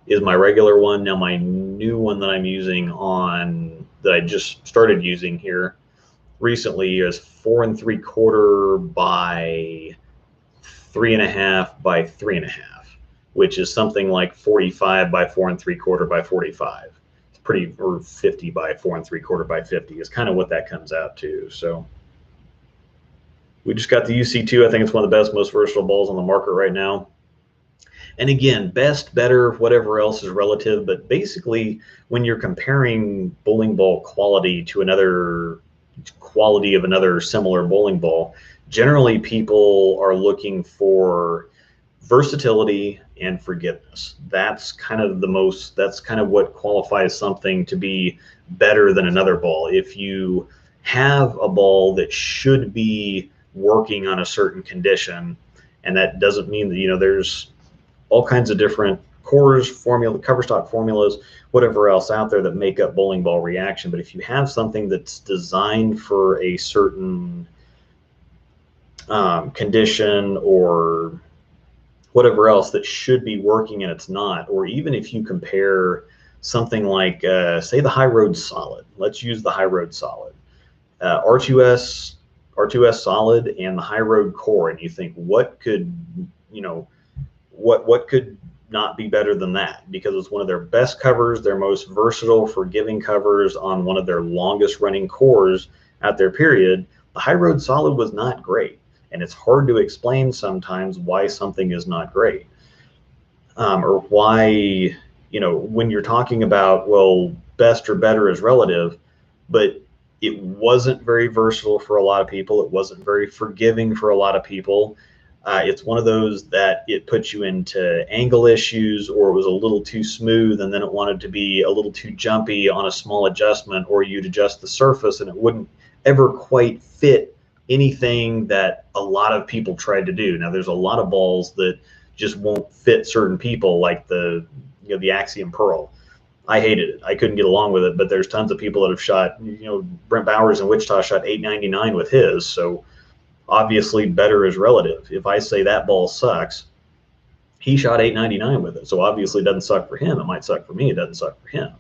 is my regular one. Now my new one that I'm using that I just started using here recently is 4 3/4 by 3.5 by 3.5, which is something like 45 by 4 3/4 by 45. It's pretty, or 50 by 4 3/4 by 50 is kind of what that comes out to. So we just got the UC2. I think it's one of the best, most versatile balls on the market right now. And again, best, better, whatever else is relative, but basically when you're comparing bowling ball quality to another quality of another similar bowling ball, generally people are looking for versatility and forgiveness. That's kind of what qualifies something to be better than another ball. If you have a ball that should be working on a certain condition, and that doesn't mean that, there's all kinds of different cores, formula, cover stock formulas, whatever else out there that make up bowling ball reaction. But if you have something that's designed for a certain condition or whatever else that should be working and it's not, or even if you compare something like, say, the high road solid. Let's use the high road solid, R2S solid, and the high road core, and you think, what could, what could not be better than that? Because it's one of their best covers, their most versatile, forgiving covers on one of their longest running cores out there, period. The high road solid was not great. And it's hard to explain sometimes why something is not great, or why, when you're talking about, well, best or better is relative, but it wasn't very versatile for a lot of people. It wasn't very forgiving for a lot of people. It's one of those that it puts you into angle issues, or it was a little too smooth and then it wanted to be a little too jumpy on a small adjustment, or you'd adjust the surface and it wouldn't ever quite fit anything that a lot of people tried to do. Now, there's a lot of balls that just won't fit certain people, like the Axiom Pearl. I hated it. I couldn't get along with it, but there's tons of people that have shot, Brent Bowers in Wichita shot 899 with his. So obviously better is relative. If I say that ball sucks, he shot 899 with it. So obviously it doesn't suck for him. It might suck for me. It doesn't suck for him.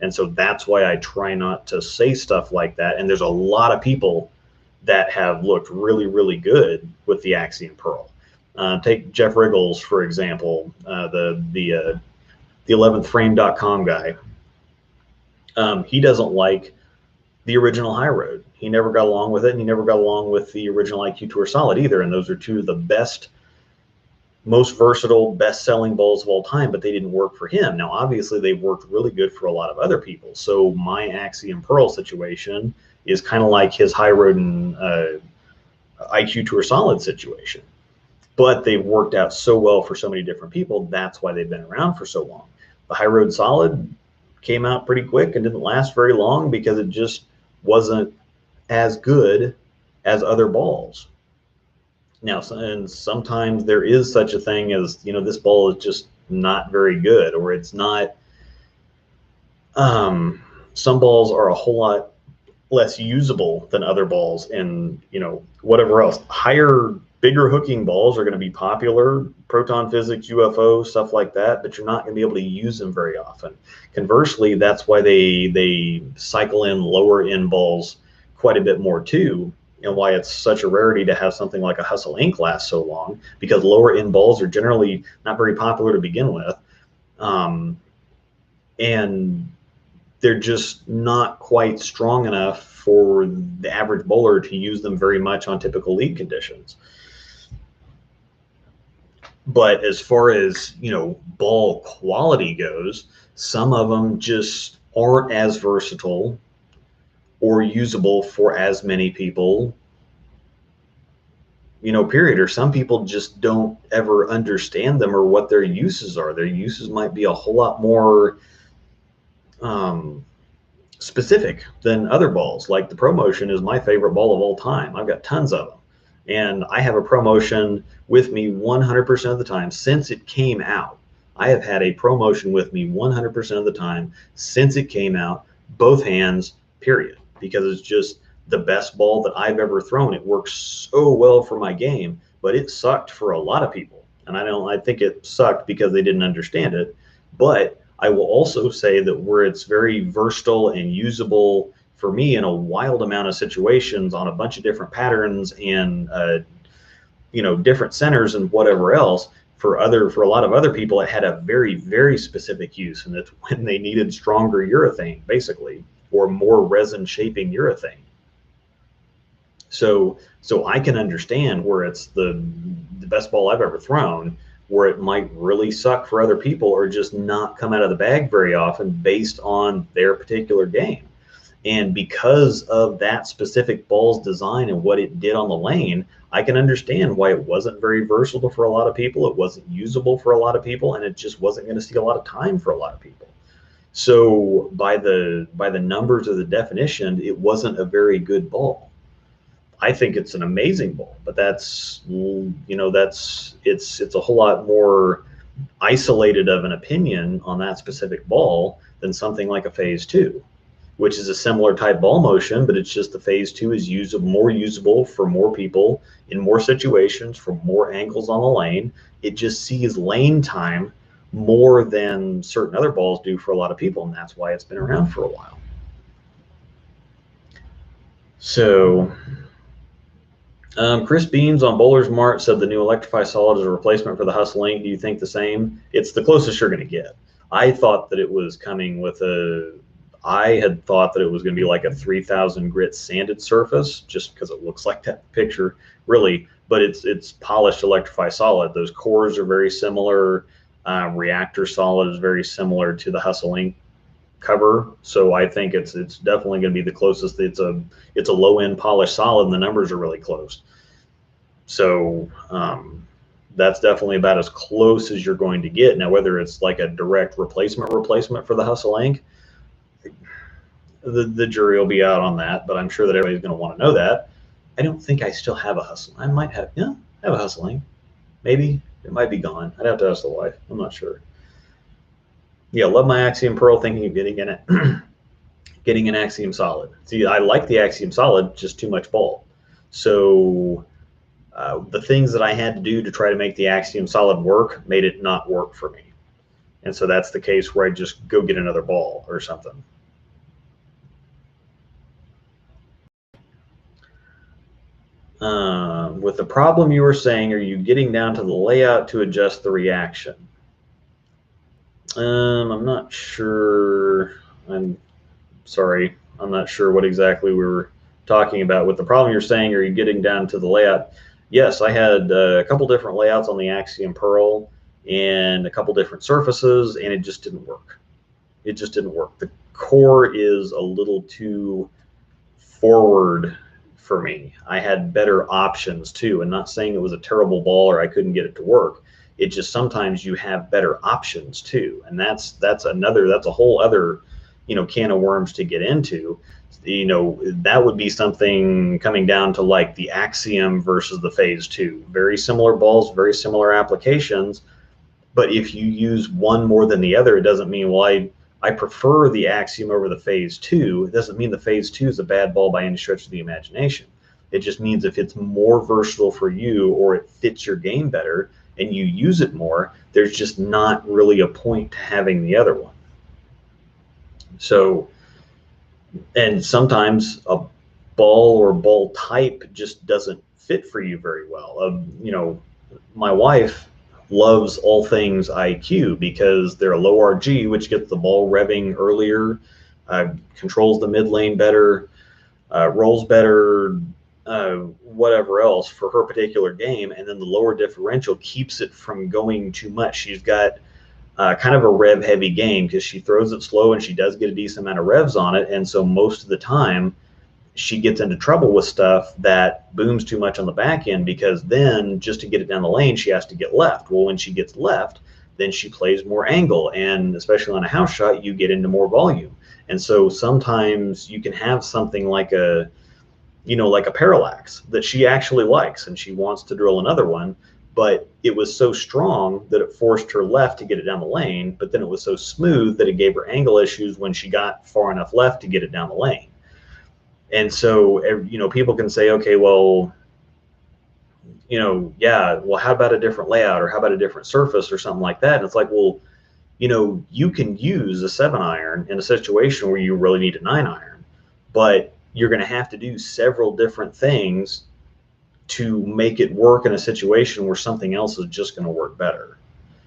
And so that's why I try not to say stuff like that. And there's a lot of people that have looked really, really good with the Axiom Pearl. Take Jeff Riggles, for example, the 11thframe.com guy. He doesn't like the original High Road. He never got along with it, and he never got along with the original IQ Tour Solid either. And those are two of the best, most versatile, best-selling balls of all time, but they didn't work for him. Now, obviously, they've worked really good for a lot of other people. So my Axiom Pearl situation is kind of like his High Road and IQ Tour Solid situation. But they've worked out so well for so many different people. That's why they've been around for so long. The High Road Solid came out pretty quick and didn't last very long because it just wasn't as good as other balls. Now, and sometimes there is such a thing as, this ball is just not very good, or it's not. Some balls are a whole lot less usable than other balls, and whatever else. Higher, bigger hooking balls are going to be popular, proton physics, UFO, stuff like that, but you're not going to be able to use them very often. Conversely, that's why they cycle in lower end balls quite a bit more too, and why it's such a rarity to have something like a Hustle Ink last so long, because lower end balls are generally not very popular to begin with, and they're just not quite strong enough for the average bowler to use them very much on typical league conditions. But as far as, ball quality goes, some of them just aren't as versatile or usable for as many people, period. Or some people just don't ever understand them or what their uses are. Their uses might be a whole lot more specific than other balls. Like the ProMotion is my favorite ball of all time. I've got tons of them. And I have a ProMotion with me 100% of the time since it came out. I have had a ProMotion with me 100% of the time since it came out, both hands, period. Because it's just the best ball that I've ever thrown. It works so well for my game, but it sucked for a lot of people. And I think it sucked because they didn't understand it. But I will also say that where it's very versatile and usable for me in a wild amount of situations on a bunch of different patterns and different centers and whatever else, for a lot of other people, it had a very, very specific use, and it's when they needed stronger urethane, basically, or more resin shaping urethane. So I can understand where it's the best ball I've ever thrown, where it might really suck for other people or just not come out of the bag very often based on their particular game. And because of that specific ball's design and what it did on the lane, I can understand why it wasn't very versatile for a lot of people. It wasn't usable for a lot of people, and it just wasn't going to see a lot of time for a lot of people. So by the numbers of the definition, it wasn't a very good ball. I think it's an amazing ball, but it's a whole lot more isolated of an opinion on that specific ball than something like a phase 2, which is a similar type ball motion, but it's just the phase 2 is more usable for more people in more situations, for more angles on the lane. It just sees lane time more than certain other balls do for a lot of people, and that's why it's been around for a while. So Chris Beans on Bowler's Mart said the new Electrify Solid is a replacement for the Hustle-Link. Do you think the same? It's the closest you're going to get. I thought that it was coming with I had thought that it was going to be like a 3000 grit sanded surface, just because it looks like that picture, really. But it's polished Electrify Solid. Those cores are very similar. Reactor Solid is very similar to the Hustle-Link cover, so I think it's definitely going to be the closest. It's a low end polished solid, and the numbers are really close. So that's definitely about as close as you're going to get. Now, whether it's like a direct replacement for the Hustle-Link, the jury will be out on that. But I'm sure that everybody's going to want to know that. I don't think I still have a Hustle. I might have. Yeah, I have a Hustle-Link. Maybe it might be gone. I'd have to ask the wife. I'm not sure. Yeah, love my Axiom Pearl, thinking of getting in it. Getting an Axiom Solid. See, I like the Axiom Solid, just too much ball. So the things that I had to do to try to make the Axiom Solid work made it not work for me. And so that's the case where I just go get another ball or something. With the problem you were saying, are you getting down to the layout to adjust the reaction? I'm not sure. I'm sorry. I'm not sure what exactly we were talking about. With the problem you're saying, are you getting down to the layout? Yes, I had a couple different layouts on the Axiom Pearl and a couple different surfaces, and it just didn't work. It just didn't work. The core is a little too forward for me. I had better options too, and not saying it was a terrible ball or I couldn't get it to work. It just sometimes you have better options too, and that's a whole other can of worms to get into. That would be something coming down to like the Axiom versus the phase 2. Very similar balls, very similar applications, but if you use one more than the other, it doesn't mean, well, I prefer the Axiom over the phase 2. It doesn't mean the phase 2 is a bad ball by any stretch of the imagination. It just means if it's more versatile for you or it fits your game better and you use it more, there's just not really a point to having the other one. So, and sometimes a ball or ball type just doesn't fit for you very well. My wife loves all things IQ because they're a low RG, which gets the ball revving earlier, controls the mid lane better, rolls better, whatever else for her particular game. And then the lower differential keeps it from going too much. She's got kind of a rev heavy game because she throws it slow and she does get a decent amount of revs on it. And so most of the time she gets into trouble with stuff that booms too much on the back end, because then just to get it down the lane, she has to get left. Well, when she gets left, then she plays more angle. And especially on a house shot, you get into more volume. And so sometimes you can have something like like a parallax that she actually likes and she wants to drill another one, but it was so strong that it forced her left to get it down the lane, but then it was so smooth that it gave her angle issues when she got far enough left to get it down the lane. And so, people can say, okay, well, well, how about a different layout or how about a different surface or something like that? And it's like, well, you can use a 7-iron in a situation where you really need a 9-iron, but you're going to have to do several different things to make it work in a situation where something else is just going to work better.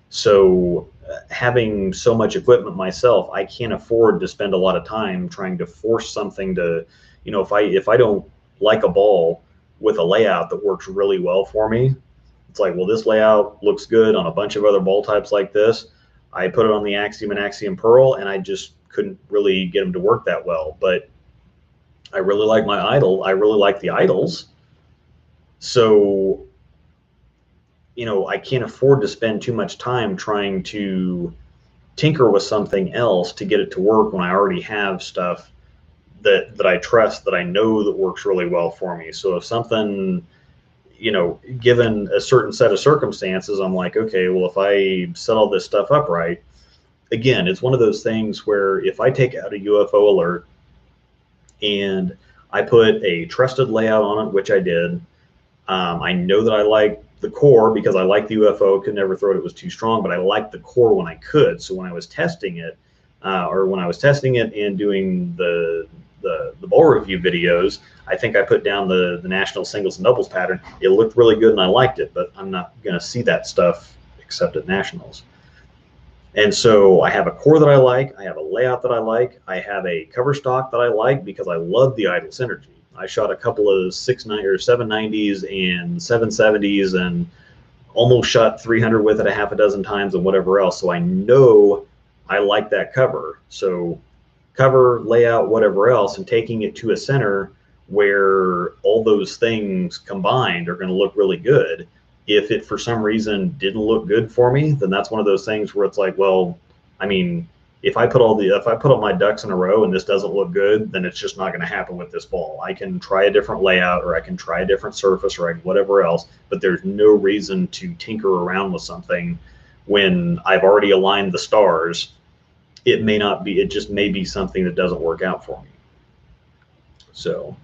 So having so much equipment myself, I can't afford to spend a lot of time trying to force something to, if I don't like a ball with a layout that works really well for me, it's like, well, this layout looks good on a bunch of other ball types like this. I put it on the Axiom and Axiom Pearl, and I just couldn't really get them to work that well. But I really like my idol. I really like the idols. So, I can't afford to spend too much time trying to tinker with something else to get it to work when I already have stuff that I trust, that I know that works really well for me. So if something, given a certain set of circumstances, I'm like, okay, well, if I set all this stuff up right, again, it's one of those things where if I take out a UFO alert and I put a trusted layout on it, which I did, I know that I like the core because I like the UFO, could never throw it, it was too strong, but I liked the core when I could. So when I was testing it, and doing the ball review videos, I think I put down the national singles and doubles pattern. It looked really good and I liked it, but I'm not going to see that stuff except at nationals. And so I have a core that I like, I have a layout that I like, I have a cover stock that I like because I love the idle synergy. I shot a couple of 790s and 770s and almost shot 300 with it a half a dozen times and whatever else. So I know I like that cover. So cover, layout, whatever else, and taking it to a center where all those things combined are going to look really good. If it for some reason didn't look good for me, then that's one of those things where it's like, well, I mean, if I put all my ducks in a row and this doesn't look good, then it's just not going to happen with this ball. I can try a different layout, or I can try a different surface, or whatever else, but there's no reason to tinker around with something when I've already aligned the stars. It may not be, it just may be something that doesn't work out for me. So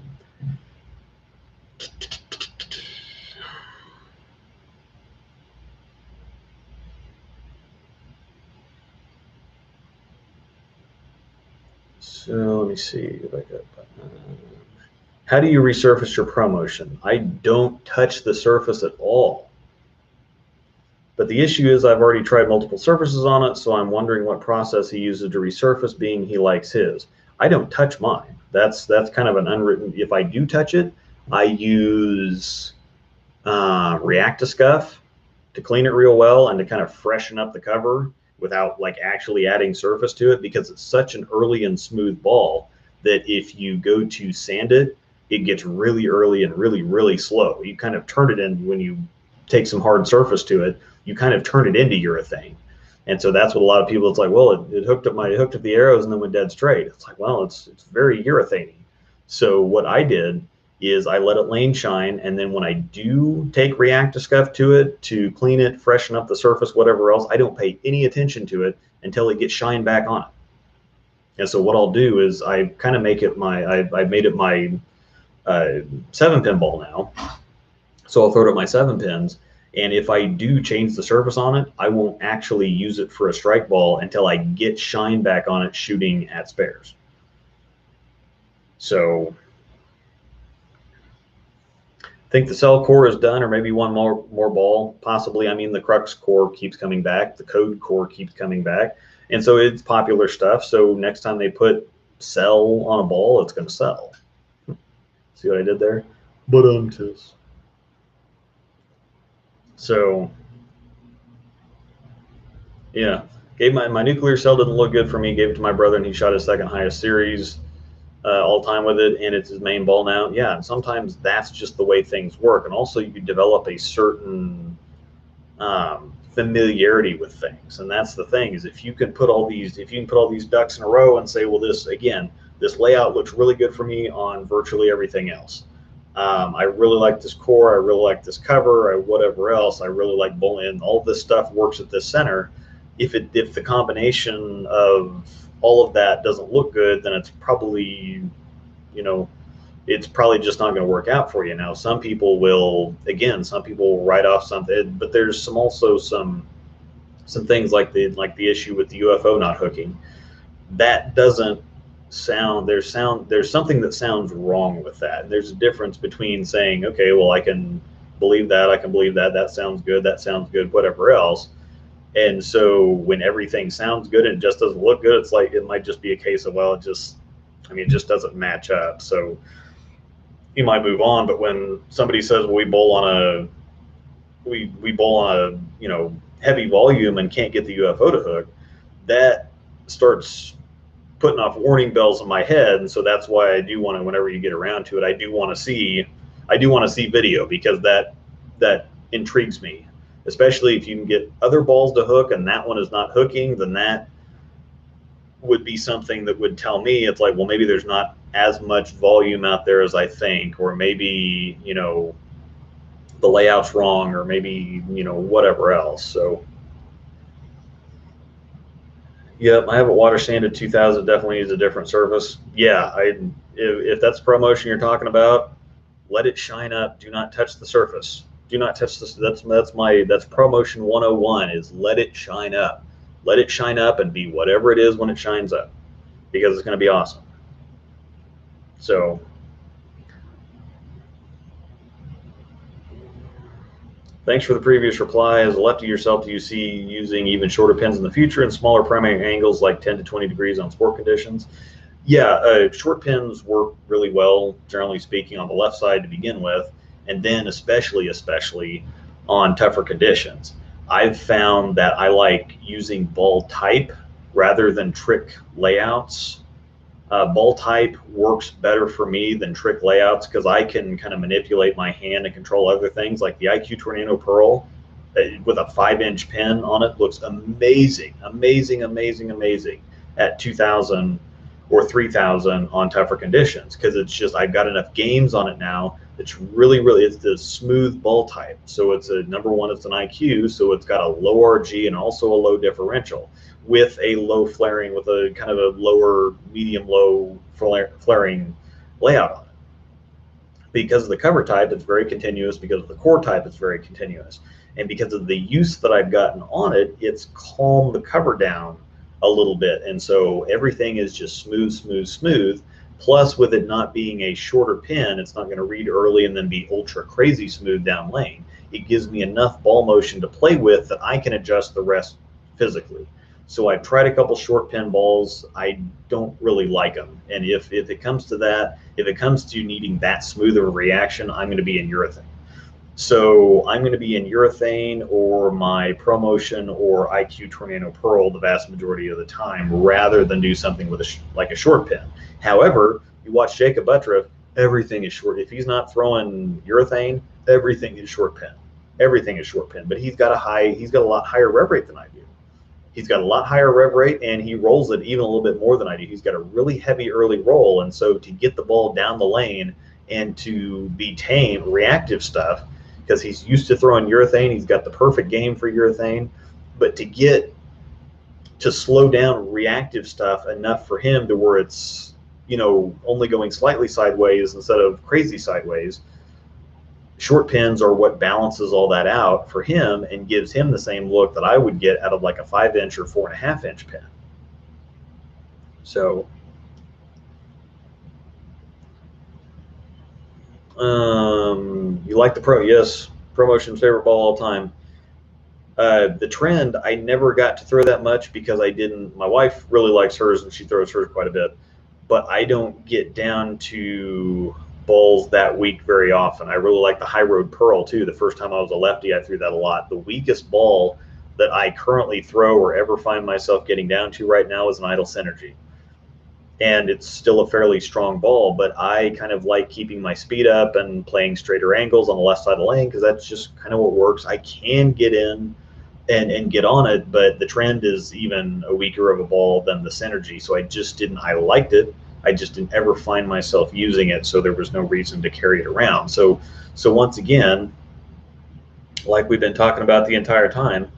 let me see if I got. How do you resurface your ProMotion? I don't touch the surface at all. But the issue is I've already tried multiple surfaces on it, so I'm wondering what process he uses to resurface, being he likes his. I don't touch mine. That's kind of an unwritten. If I do touch it, I use React-to-Scuff to clean it real well and to kind of freshen up the cover without like actually adding surface to it, because it's such an early and smooth ball that if you go to sand it, it gets really early and really, really slow. You kind of turn it in when you take some hard surface to it, you kind of turn it into urethane. And so that's what a lot of people, it's like, well, it hooked up the arrows and then went dead straight. It's like, well, it's very urethane-y. So what I did is I let it lane shine, and then when I do take React-to-Scuff to it to clean it, freshen up the surface, whatever else, I don't pay any attention to it until it gets shine back on it. And so what I'll do is I kind of make it I made it my 7-pin ball now. So I'll throw it at my 7 pins, and if I do change the surface on it, I won't actually use it for a strike ball until I get shine back on it shooting at spares. So I think the cell core is done, or maybe one more ball, possibly. I mean, the Crux core keeps coming back, the Code core keeps coming back, and so it's popular stuff. So next time they put cell on a ball, it's going to sell. See what I did there? But so yeah, gave my nuclear cell didn't look good for me. Gave it to my brother, and he shot his second highest series all time with it, and it's his main ball now. Yeah, and sometimes that's just the way things work. And also, you develop a certain familiarity with things, and that's the thing, is if you can put all these ducks in a row and say, well, this layout looks really good for me on virtually everything else. I really like this core, I really like this cover, whatever else, I really like bowling, all this stuff works at this center. If the combination of all of that doesn't look good, then it's probably, it's probably just not going to work out for you. Now, some people will write off something, but there's also some things like the issue with the UFO not hooking. That doesn't sound, there's something that sounds wrong with that. And there's a difference between saying, okay, well, I can believe that, that sounds good, whatever else. And so when everything sounds good and it just doesn't look good, it's like, it might just be a case of, well, it just doesn't match up. So you might move on. But when somebody says, well, we bowl on a heavy volume and can't get the UFO to hook, that starts putting off warning bells in my head. And so that's why I do want to, whenever you get around to it, I do want to see video, because that intrigues me, especially if you can get other balls to hook and that one is not hooking. Then that would be something that would tell me, it's like, well, maybe there's not as much volume out there as I think, or maybe the layout's wrong, or maybe, you know, whatever else. So yep, I have a water sanded 2000. Definitely use a different surface. Yeah, if that's the promotion you're talking about, let it shine up. Do not touch the surface. Do not touch this. That's promotion 101 is let it shine up. Let it shine up and be whatever it is when it shines up, because it's going to be awesome. So thanks for the previous reply. As a lefty yourself, do you see using even shorter pins in the future and smaller primary angles like 10 to 20 degrees on sport conditions? Yeah, short pins work really well, generally speaking, on the left side to begin with, and then especially on tougher conditions. I've found that I like using ball type rather than trick layouts. Ball type works better for me than trick layouts because I can kind of manipulate my hand and control other things. Like the IQ Tornado Pearl with a 5-inch pin on it looks amazing, amazing at 2000 or 3000 on tougher conditions, because it's just, I've got enough games on it now. It's really, it's the smooth ball type. So it's a number one, it's an IQ, so it's got a low RG and also a low differential with a low flaring, with a kind of a lower, medium low flaring layout on it. Because of the cover type, it's very continuous. Because of the core type, it's very continuous. And because of the use that I've gotten on it, it's calmed the cover down a little bit. And so everything is just smooth. Plus, with it not being a shorter pin, it's not going to read early and then be ultra crazy smooth down lane. It gives me enough ball motion to play with that I can adjust the rest physically. So I've tried a couple short pin balls. I don't really like them. And if it comes to that, if it comes to needing that smooth of a reaction, I'm going to be in urethane. So I'm going to be in urethane or my ProMotion or IQ Tornado Pearl the vast majority of the time, rather than do something with like a short pin. However, you watch Jacob Buttriff, everything is short. If he's not throwing urethane, everything is short pin. Everything is short pin. But he's got a lot higher rev rate than I do. He's got a lot higher rev rate, and he rolls it even a little bit more than I do. He's got a really heavy early roll, and so to get the ball down the lane and to be tame reactive stuff, because he's used to throwing urethane, he's got the perfect game for urethane, but to slow down reactive stuff enough for him to where it's, you know, only going slightly sideways instead of crazy sideways, short pins are what balances all that out for him and gives him the same look that I would get out of like a 5-inch or 4.5-inch pin. So you like the Pro? Yes, ProMotion's favorite ball all time. The Trend, I never got to throw that much because I didn't. My wife really likes hers and she throws hers quite a bit, but I don't get down to balls that weak very often. I really like the High Road Pearl too. The first time I was a lefty, I threw that a lot. The weakest ball that I currently throw or ever find myself getting down to right now is an Idle Synergy. And it's still a fairly strong ball, but I kind of like keeping my speed up and playing straighter angles on the left side of the lane because that's just kind of what works. I can get in and get on it, but the Trend is even a weaker of a ball than the Synergy. So I liked it. I just didn't ever find myself using it, so there was no reason to carry it around. So once again, like we've been talking about the entire time,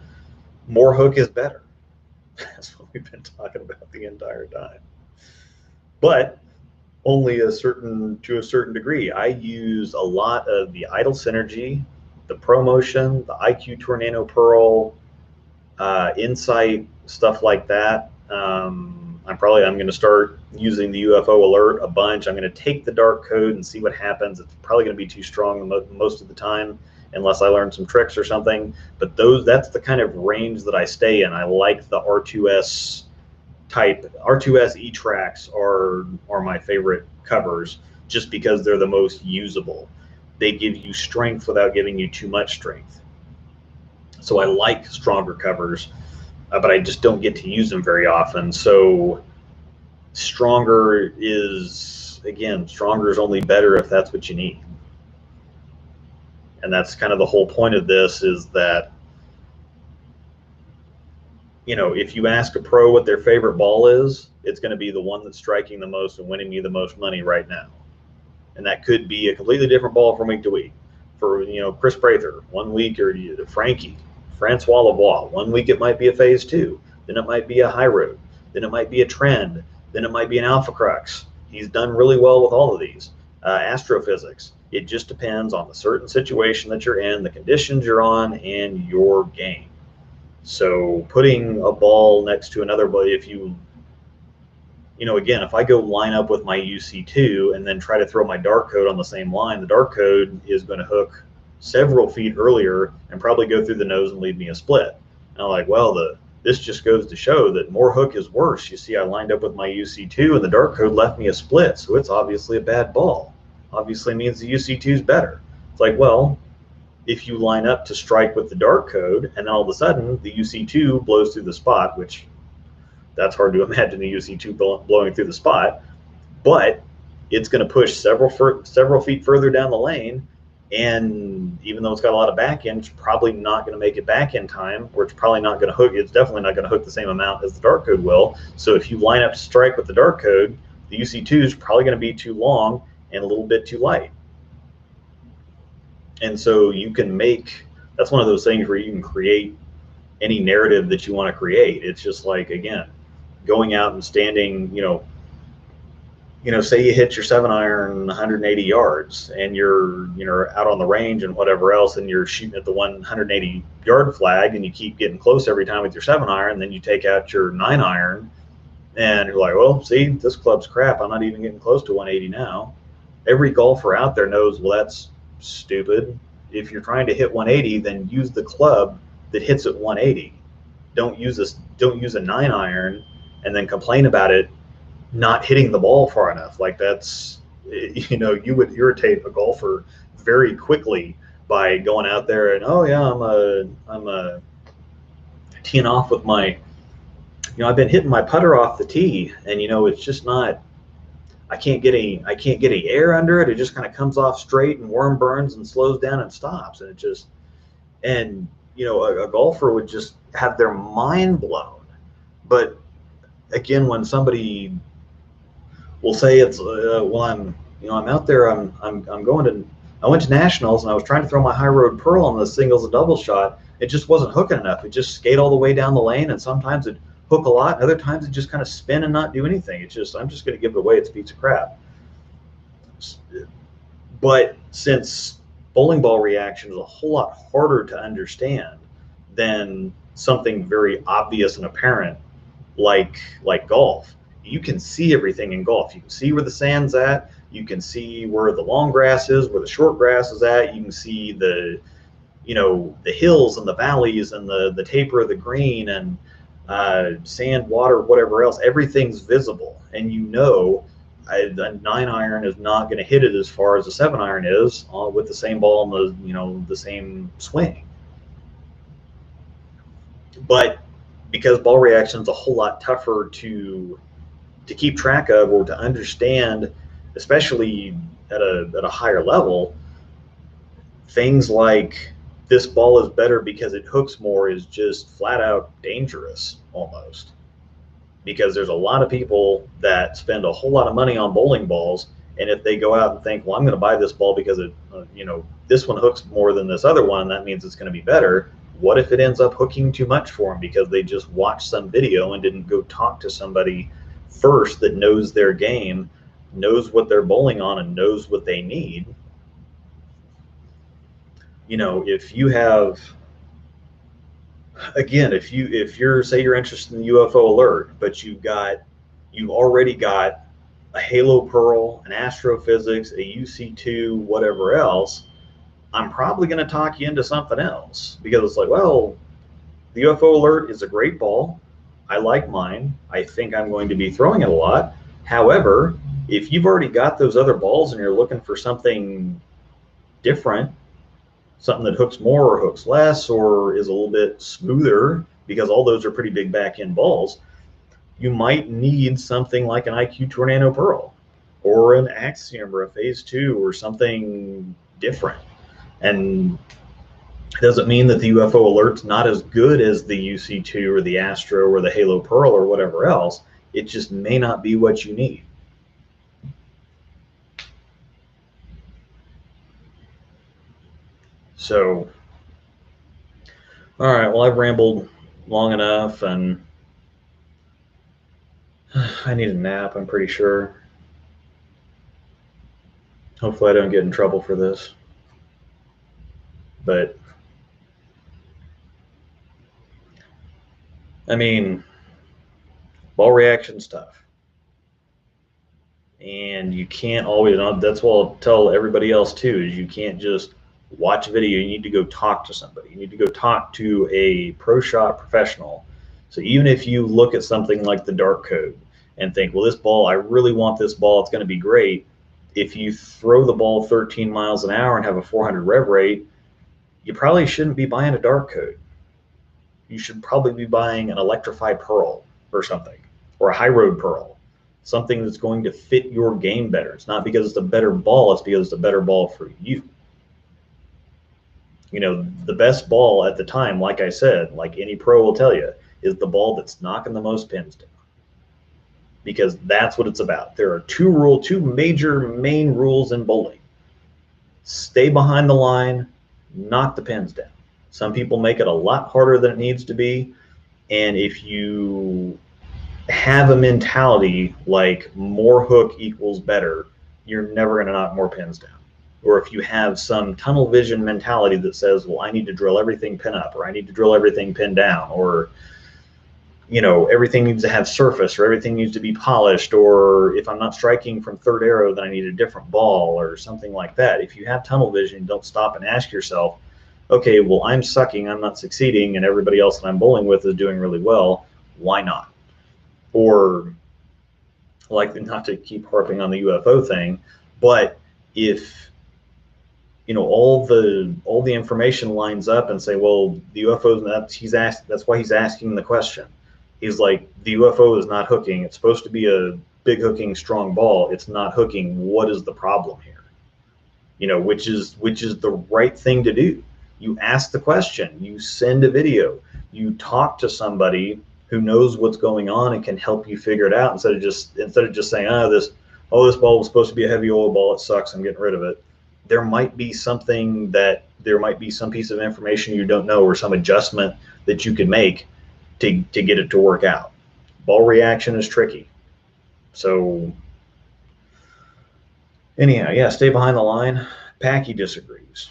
more hook is better. That's what we've been talking about the entire time. But only to a certain degree. I use a lot of the Idle Synergy, the ProMotion, the IQ Tornado Pearl, Insight, stuff like that. I'm going to start using the UFO alert a bunch. I'm going to take the dark code and see what happens. It's probably going to be too strong most of the time unless I learn some tricks or something. But that's the kind of range that I stay in. I like the R2S type. R2S E-Tracks are my favorite covers just because they're the most usable. They give you strength without giving you too much strength. So I like stronger covers, but I just don't get to use them very often. So stronger is only better if that's what you need. And that's kind of the whole point of this, is that, you know, if you ask a pro what their favorite ball is, it's going to be the one that's striking the most and winning me the most money right now. And that could be a completely different ball from week to week. for, Chris Prather. 1 week, or Frankie, Francois Lavoie. 1 week it might be a phase 2, then it might be a high road, then it might be a trend, then it might be an alpha crux. He's done really well with all of these. Astrophysics. It just depends on the certain situation that you're in, the conditions you're on, and your game. So putting a ball next to another ball, if again, if I go line up with my UC2 and then try to throw my dark code on the same line, the dark code is going to hook several feet earlier and probably go through the nose and leave me a split. And I'm like, well, this just goes to show that more hook is worse. You see, I lined up with my UC2 and the dark code left me a split, so it's obviously a bad ball. Obviously means the UC2 is better. It's like, well, if you line up to strike with the dark code and then all of a sudden the UC2 blows through the spot, which that's hard to imagine the UC2 blowing through the spot, but it's going to push several feet further down the lane, and even though it's got a lot of back end, it's probably not going to make it back in time, or it's probably not going to hook. It's definitely not going to hook the same amount as the dark code will. So if you line up to strike with the dark code, the UC2 is probably going to be too long and a little bit too light. And so you can that's one of those things where you can create any narrative that you want to create. It's just like, again, going out and standing, say you hit your 7-iron 180 yards and you're out on the range and whatever else, and you're shooting at the 180-yard flag, and you keep getting close every time with your 7-iron, then you take out your 9-iron and you're like, well, see, this club's crap. I'm not even getting close to 180 now. Every golfer out there knows, well, that's stupid. If you're trying to hit 180, then use the club that hits at 180. Don't use a 9-iron and then complain about it not hitting the ball far enough. Like, that's, you would irritate a golfer very quickly by going out there and, oh yeah, I'm a teeing off with my, I've been hitting my putter off the tee, and it's just not, I can't get any air under it. It just kind of comes off straight and worm burns and slows down and stops, and a golfer would just have their mind blown. But again, when somebody will say it's well, I'm out there, I went to nationals and I was trying to throw my high road pearl on the singles and doubles shot. It just wasn't hooking enough. It just skate all the way down the lane, and sometimes it hook a lot, and other times it just kind of spin and not do anything. It's just, I'm just going to give it away. It's a piece of crap. But since bowling ball reaction is a whole lot harder to understand than something very obvious and apparent like golf, you can see everything in golf. You can see where the sand's at. You can see where the long grass is, where the short grass is at. You can see the hills and the valleys and the taper of the green and sand, water, whatever else. Everything's visible, and a 9-iron is not going to hit it as far as a 7-iron is with the same ball and the same swing. But because ball reaction is a whole lot tougher to keep track of or to understand, especially at a higher level, things like this ball is better because it hooks more is just flat out dangerous almost. Because there's a lot of people that spend a whole lot of money on bowling balls, and if they go out and think, well, I'm going to buy this ball because it, this one hooks more than this other one, and that means it's going to be better. What if it ends up hooking too much for them because they just watched some video and didn't go talk to somebody first that knows their game, knows what they're bowling on, and knows what they need? If you have, again, if you're say you're interested in the UFO alert, but you've already got a halo pearl, an astrophysics, a UC2, whatever else, I'm probably going to talk you into something else, because it's like, well, the UFO alert is a great ball. I like mine. I think I'm going to be throwing it a lot. However, if you've already got those other balls and you're looking for something different, something that hooks more or hooks less or is a little bit smoother, because all those are pretty big back end balls, you might need something like an IQ Tornado Pearl or an Axiom or a Phase 2 or something different. And it doesn't mean that the UFO alert's not as good as the UC2 or the Astro or the Halo Pearl or whatever else. It just may not be what you need. So, all right, well, I've rambled long enough, and I need a nap, I'm pretty sure. Hopefully I don't get in trouble for this. But, I mean, ball reaction stuff. And you can't always, that's what I'll tell everybody else too, is you can't just watch a video. You need to go talk to somebody. You need to go talk to a pro shot professional. So even if you look at something like the dart code and think, well, this ball, I really want this ball, it's going to be great. If you throw the ball 13 miles an hour and have a 400 rev rate, you probably shouldn't be buying a dart code. You should probably be buying an electrified pearl or something, or a high road pearl, something that's going to fit your game better. It's not because it's a better ball, it's because it's a better ball for you. You know, the best ball at the time, like I said, like any pro will tell you, is the ball that's knocking the most pins down. Because that's what it's about. There are two major main rules in bowling. Stay behind the line, knock the pins down. Some people make it a lot harder than it needs to be. And if you have a mentality like more hook equals better, you're never going to knock more pins down. Or if you have some tunnel vision mentality that says, well, I need to drill everything pin up, or I need to drill everything pin down, or, you know, everything needs to have surface, or everything needs to be polished, or if I'm not striking from third arrow, then I need a different ball, or something like that. If you have tunnel vision, don't stop and ask yourself, okay, well, I'm sucking, I'm not succeeding, and everybody else that I'm bowling with is doing really well. Why not? Or, like, not to keep harping on the UFO thing, but if, you know, all the information lines up and say, well, the UFO, that's why he's asking the question. He's like, the UFO is not hooking. It's supposed to be a big hooking, strong ball. It's not hooking. What is the problem here? You know, which is the right thing to do. You ask the question. You send a video. You talk to somebody who knows what's going on and can help you figure it out instead of just saying, this ball was supposed to be a heavy oil ball. It sucks. I'm getting rid of it. There might be some piece of information you don't know, or some adjustment that you can make to get it to work out. Ball reaction is tricky. So anyhow, yeah, stay behind the line. Packy disagrees.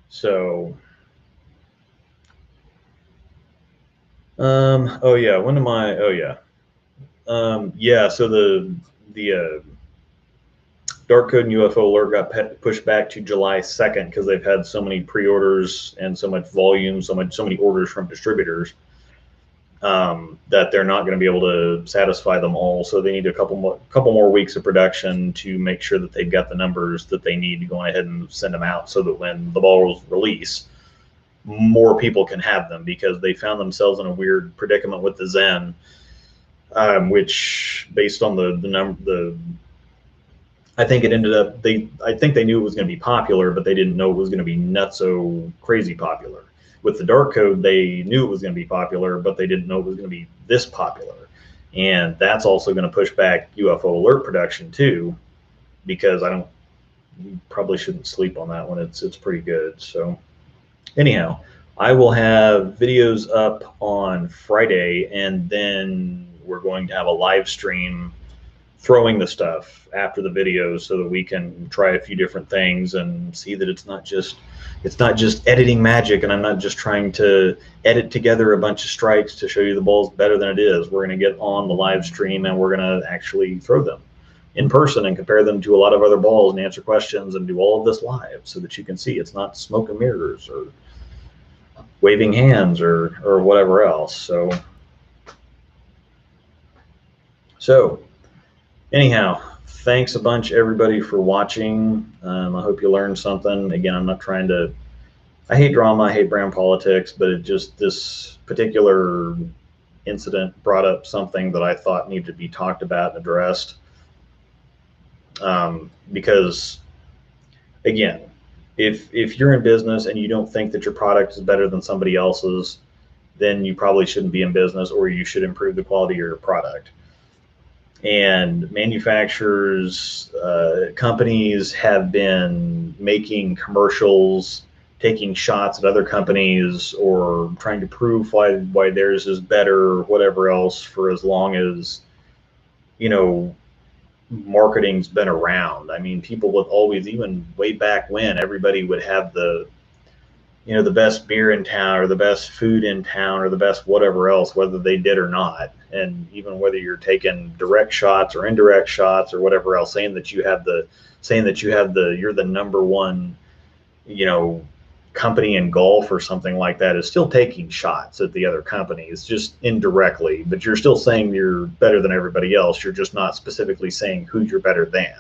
So, oh yeah, when am I? Oh yeah, yeah. So the Dark Code and UFO Alert got pushed back to July 2nd because they've had so many pre-orders and so much volume, so many orders from distributors, that they're not going to be able to satisfy them all. So they need a couple more weeks of production to make sure that they've got the numbers that they need to go ahead and send them out, so that when the balls release, more people can have them, because they found themselves in a weird predicament with the Zen, which, based on I think it ended up, I think they knew it was going to be popular, but they didn't know it was going to be nutso crazy popular. With the Dark Code, they knew it was going to be popular, but they didn't know it was going to be this popular. And that's also going to push back UFO Alert production too, because you probably shouldn't sleep on that one. It's pretty good. So anyhow, I will have videos up on Friday, and then we're going to have a live stream throwing the stuff after the videos, so that we can try a few different things and see that it's not just editing magic, and I'm not just trying to edit together a bunch of strikes to show you the ball's better than it is. We're going to get on the live stream, and we're going to actually throw them in person and compare them to a lot of other balls and answer questions and do all of this live, so that you can see it's not smoke and mirrors or waving hands or whatever else. So anyhow, thanks a bunch, everybody, for watching. I hope you learned something. Again, I'm not trying to, I hate drama, I hate brand politics, but this particular incident brought up something that I thought needed to be talked about and addressed. Because, again, if you're in business and you don't think that your product is better than somebody else's, then you probably shouldn't be in business, or you should improve the quality of your product. And manufacturers, companies have been making commercials, taking shots at other companies, or trying to prove why theirs is better or whatever else for as long as, you know, marketing's been around. I mean, people would always, even way back when, everybody would have the best beer in town or the best food in town or the best whatever else, whether they did or not. And even whether you're taking direct shots or indirect shots or whatever else, you're the number one, you know, company in golf or something like that, is still taking shots at the other companies, just indirectly, but you're still saying you're better than everybody else. You're just not specifically saying who you're better than.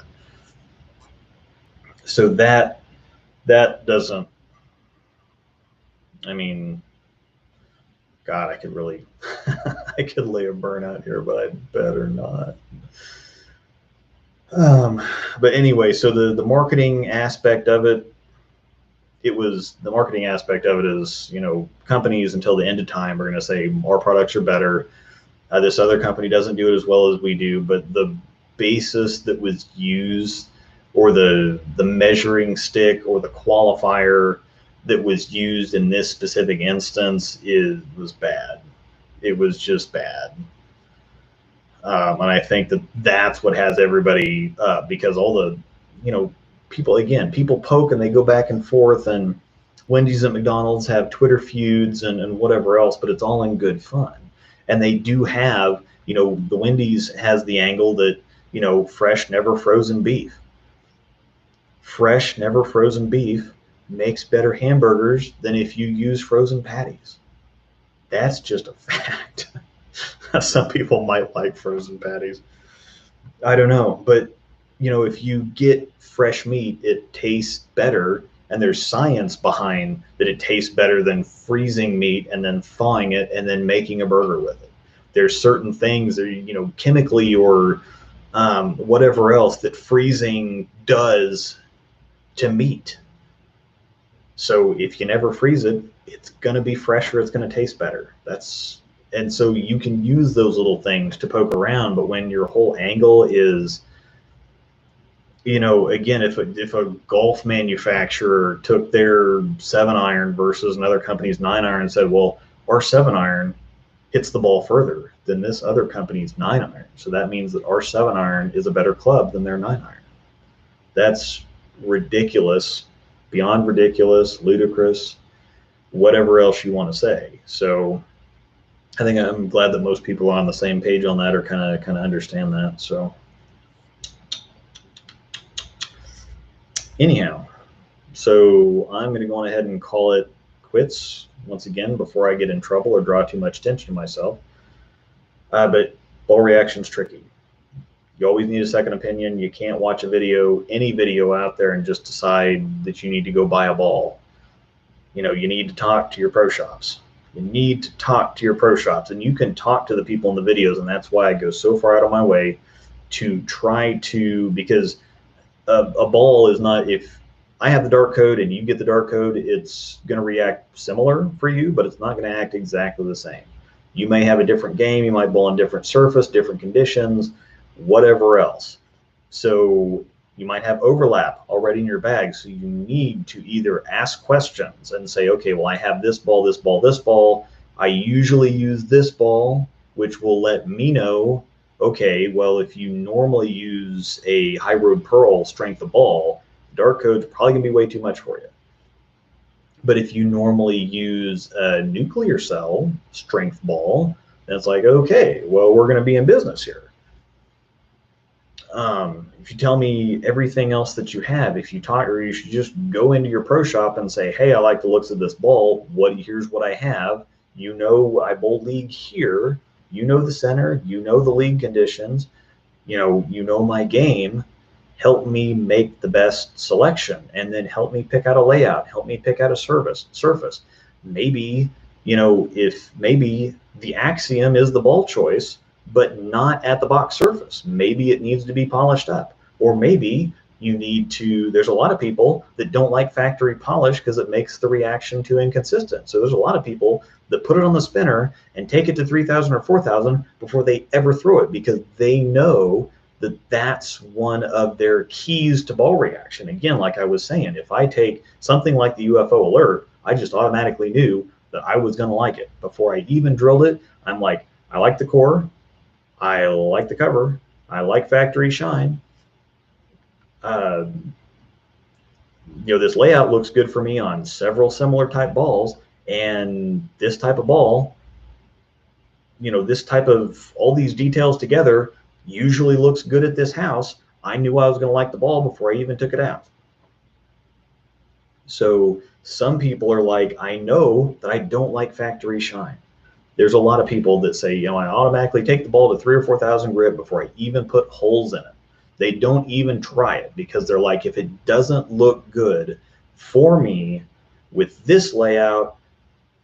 So that doesn't, I mean, God, I could really, I could lay a burnout here, but I'd better not. But anyway, so the marketing aspect of it, the marketing aspect of it is, companies until the end of time are going to say our products are better. This other company doesn't do it as well as we do, but the basis that was used, or the measuring stick or the qualifier that was used in this specific instance was bad. It was just bad. And I think that's what has everybody up, because all the, people poke and they go back and forth, and Wendy's and McDonald's have Twitter feuds and whatever else, but it's all in good fun. And they do have, the Wendy's has the angle that, fresh, never frozen beef. Fresh, never frozen beef makes better hamburgers than if you use frozen patties. That's just a fact. Some people might like frozen patties. I don't know, but if you get fresh meat, it tastes better, and there's science behind that it tastes better than freezing meat and then thawing it and then making a burger with it. There's certain things that, chemically or whatever else, that freezing does to meat. So if you never freeze it, it's going to be fresher, it's going to taste better. And so you can use those little things to poke around, but when your whole angle is, again, if a golf manufacturer took their 7-iron versus another company's 9-iron and said, well, our 7-iron hits the ball further than this other company's 9-iron, so that means that our 7-iron is a better club than their 9-iron. That's ridiculous, beyond ridiculous, ludicrous, whatever else you want to say. So I think I'm glad that most people are on the same page on that, or kind of understand that. So anyhow, so I'm going to go on ahead and call it quits once again before I get in trouble or draw too much attention to myself. But ball reaction's tricky. You always need a second opinion. You can't watch any video out there, and just decide that you need to go buy a ball. You need to talk to your pro shops. You need to talk to your pro shops, and you can talk to the people in the videos, and that's why I go so far out of my way to try to, because a ball is not, if I have the dark code and you get the dark code, it's going to react similar for you, but it's not going to act exactly the same. You may have a different game, you might bowl on different surface, different conditions, whatever else. So you might have overlap already in your bag, so you need to either ask questions and say, okay, well, I have this ball, this ball, this ball. I usually use this ball, which will let me know, okay, well, if you normally use a high road pearl strength of ball, dark code's probably gonna be way too much for you. But if you normally use a nuclear cell strength ball, then it's like, okay, well, we're gonna be in business here. If you tell me everything else that you have, if you talk, or you should just go into your pro shop and say, hey, I like the looks of this ball. Here's what I have. I bowl league here. The center. The league conditions. My game. Help me make the best selection, and then help me pick out a layout. Help me pick out a surface. Maybe, if maybe the axiom is the ball choice, but not at the box surface. Maybe it needs to be polished up, or maybe You need to, there's a lot of people that don't like factory polish because it makes the reaction too inconsistent. So there's a lot of people that put it on the spinner and take it to 3,000 or 4,000 before they ever throw it, because they know that that's one of their keys to ball reaction. Again, like I was saying, if I take something like the UFO alert, I just automatically knew that I was going to like it. Before I even drilled it, I'm like, I like the core, I like the cover, I like factory shine. Uh, this layout looks good for me on several similar type balls, and this type of ball, this type of all these details together usually looks good at this house. I knew I was going to like the ball before I even took it out. So some people are like, I know that I don't like factory shine. There's a lot of people that say, I automatically take the ball to 3,000 or 4,000 grit before I even put holes in it. They don't even try it because they're like, if it doesn't look good for me with this layout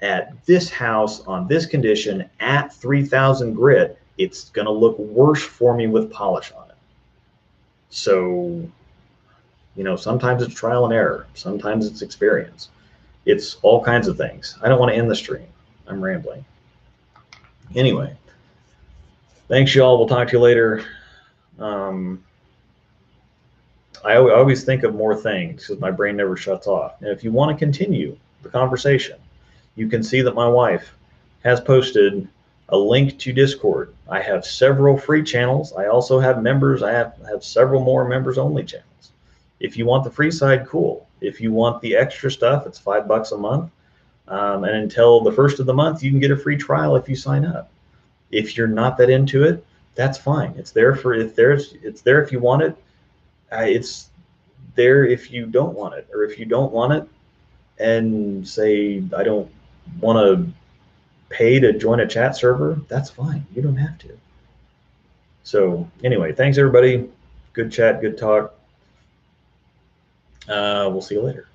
at this house on this condition at 3,000 grit, it's going to look worse for me with polish on it. So, sometimes it's trial and error. Sometimes it's experience. It's all kinds of things. I don't want to end the stream. I'm rambling. Anyway, thanks, y'all. We'll talk to you later. I always think of more things because my brain never shuts off. And if you want to continue the conversation, you can see that my wife has posted a link to Discord. I have several free channels. I also have members. I have several more members only channels. If you want the free side, cool. If you want the extra stuff, it's $5 a month. And until the first of the month, you can get a free trial if you sign up. If you're not that into it, that's fine. It's there if you want it. It's there if you don't want it, or if you don't want it and say, I don't want to pay to join a chat server, that's fine. You don't have to. So anyway, thanks everybody. Good chat, good talk. We'll see you later.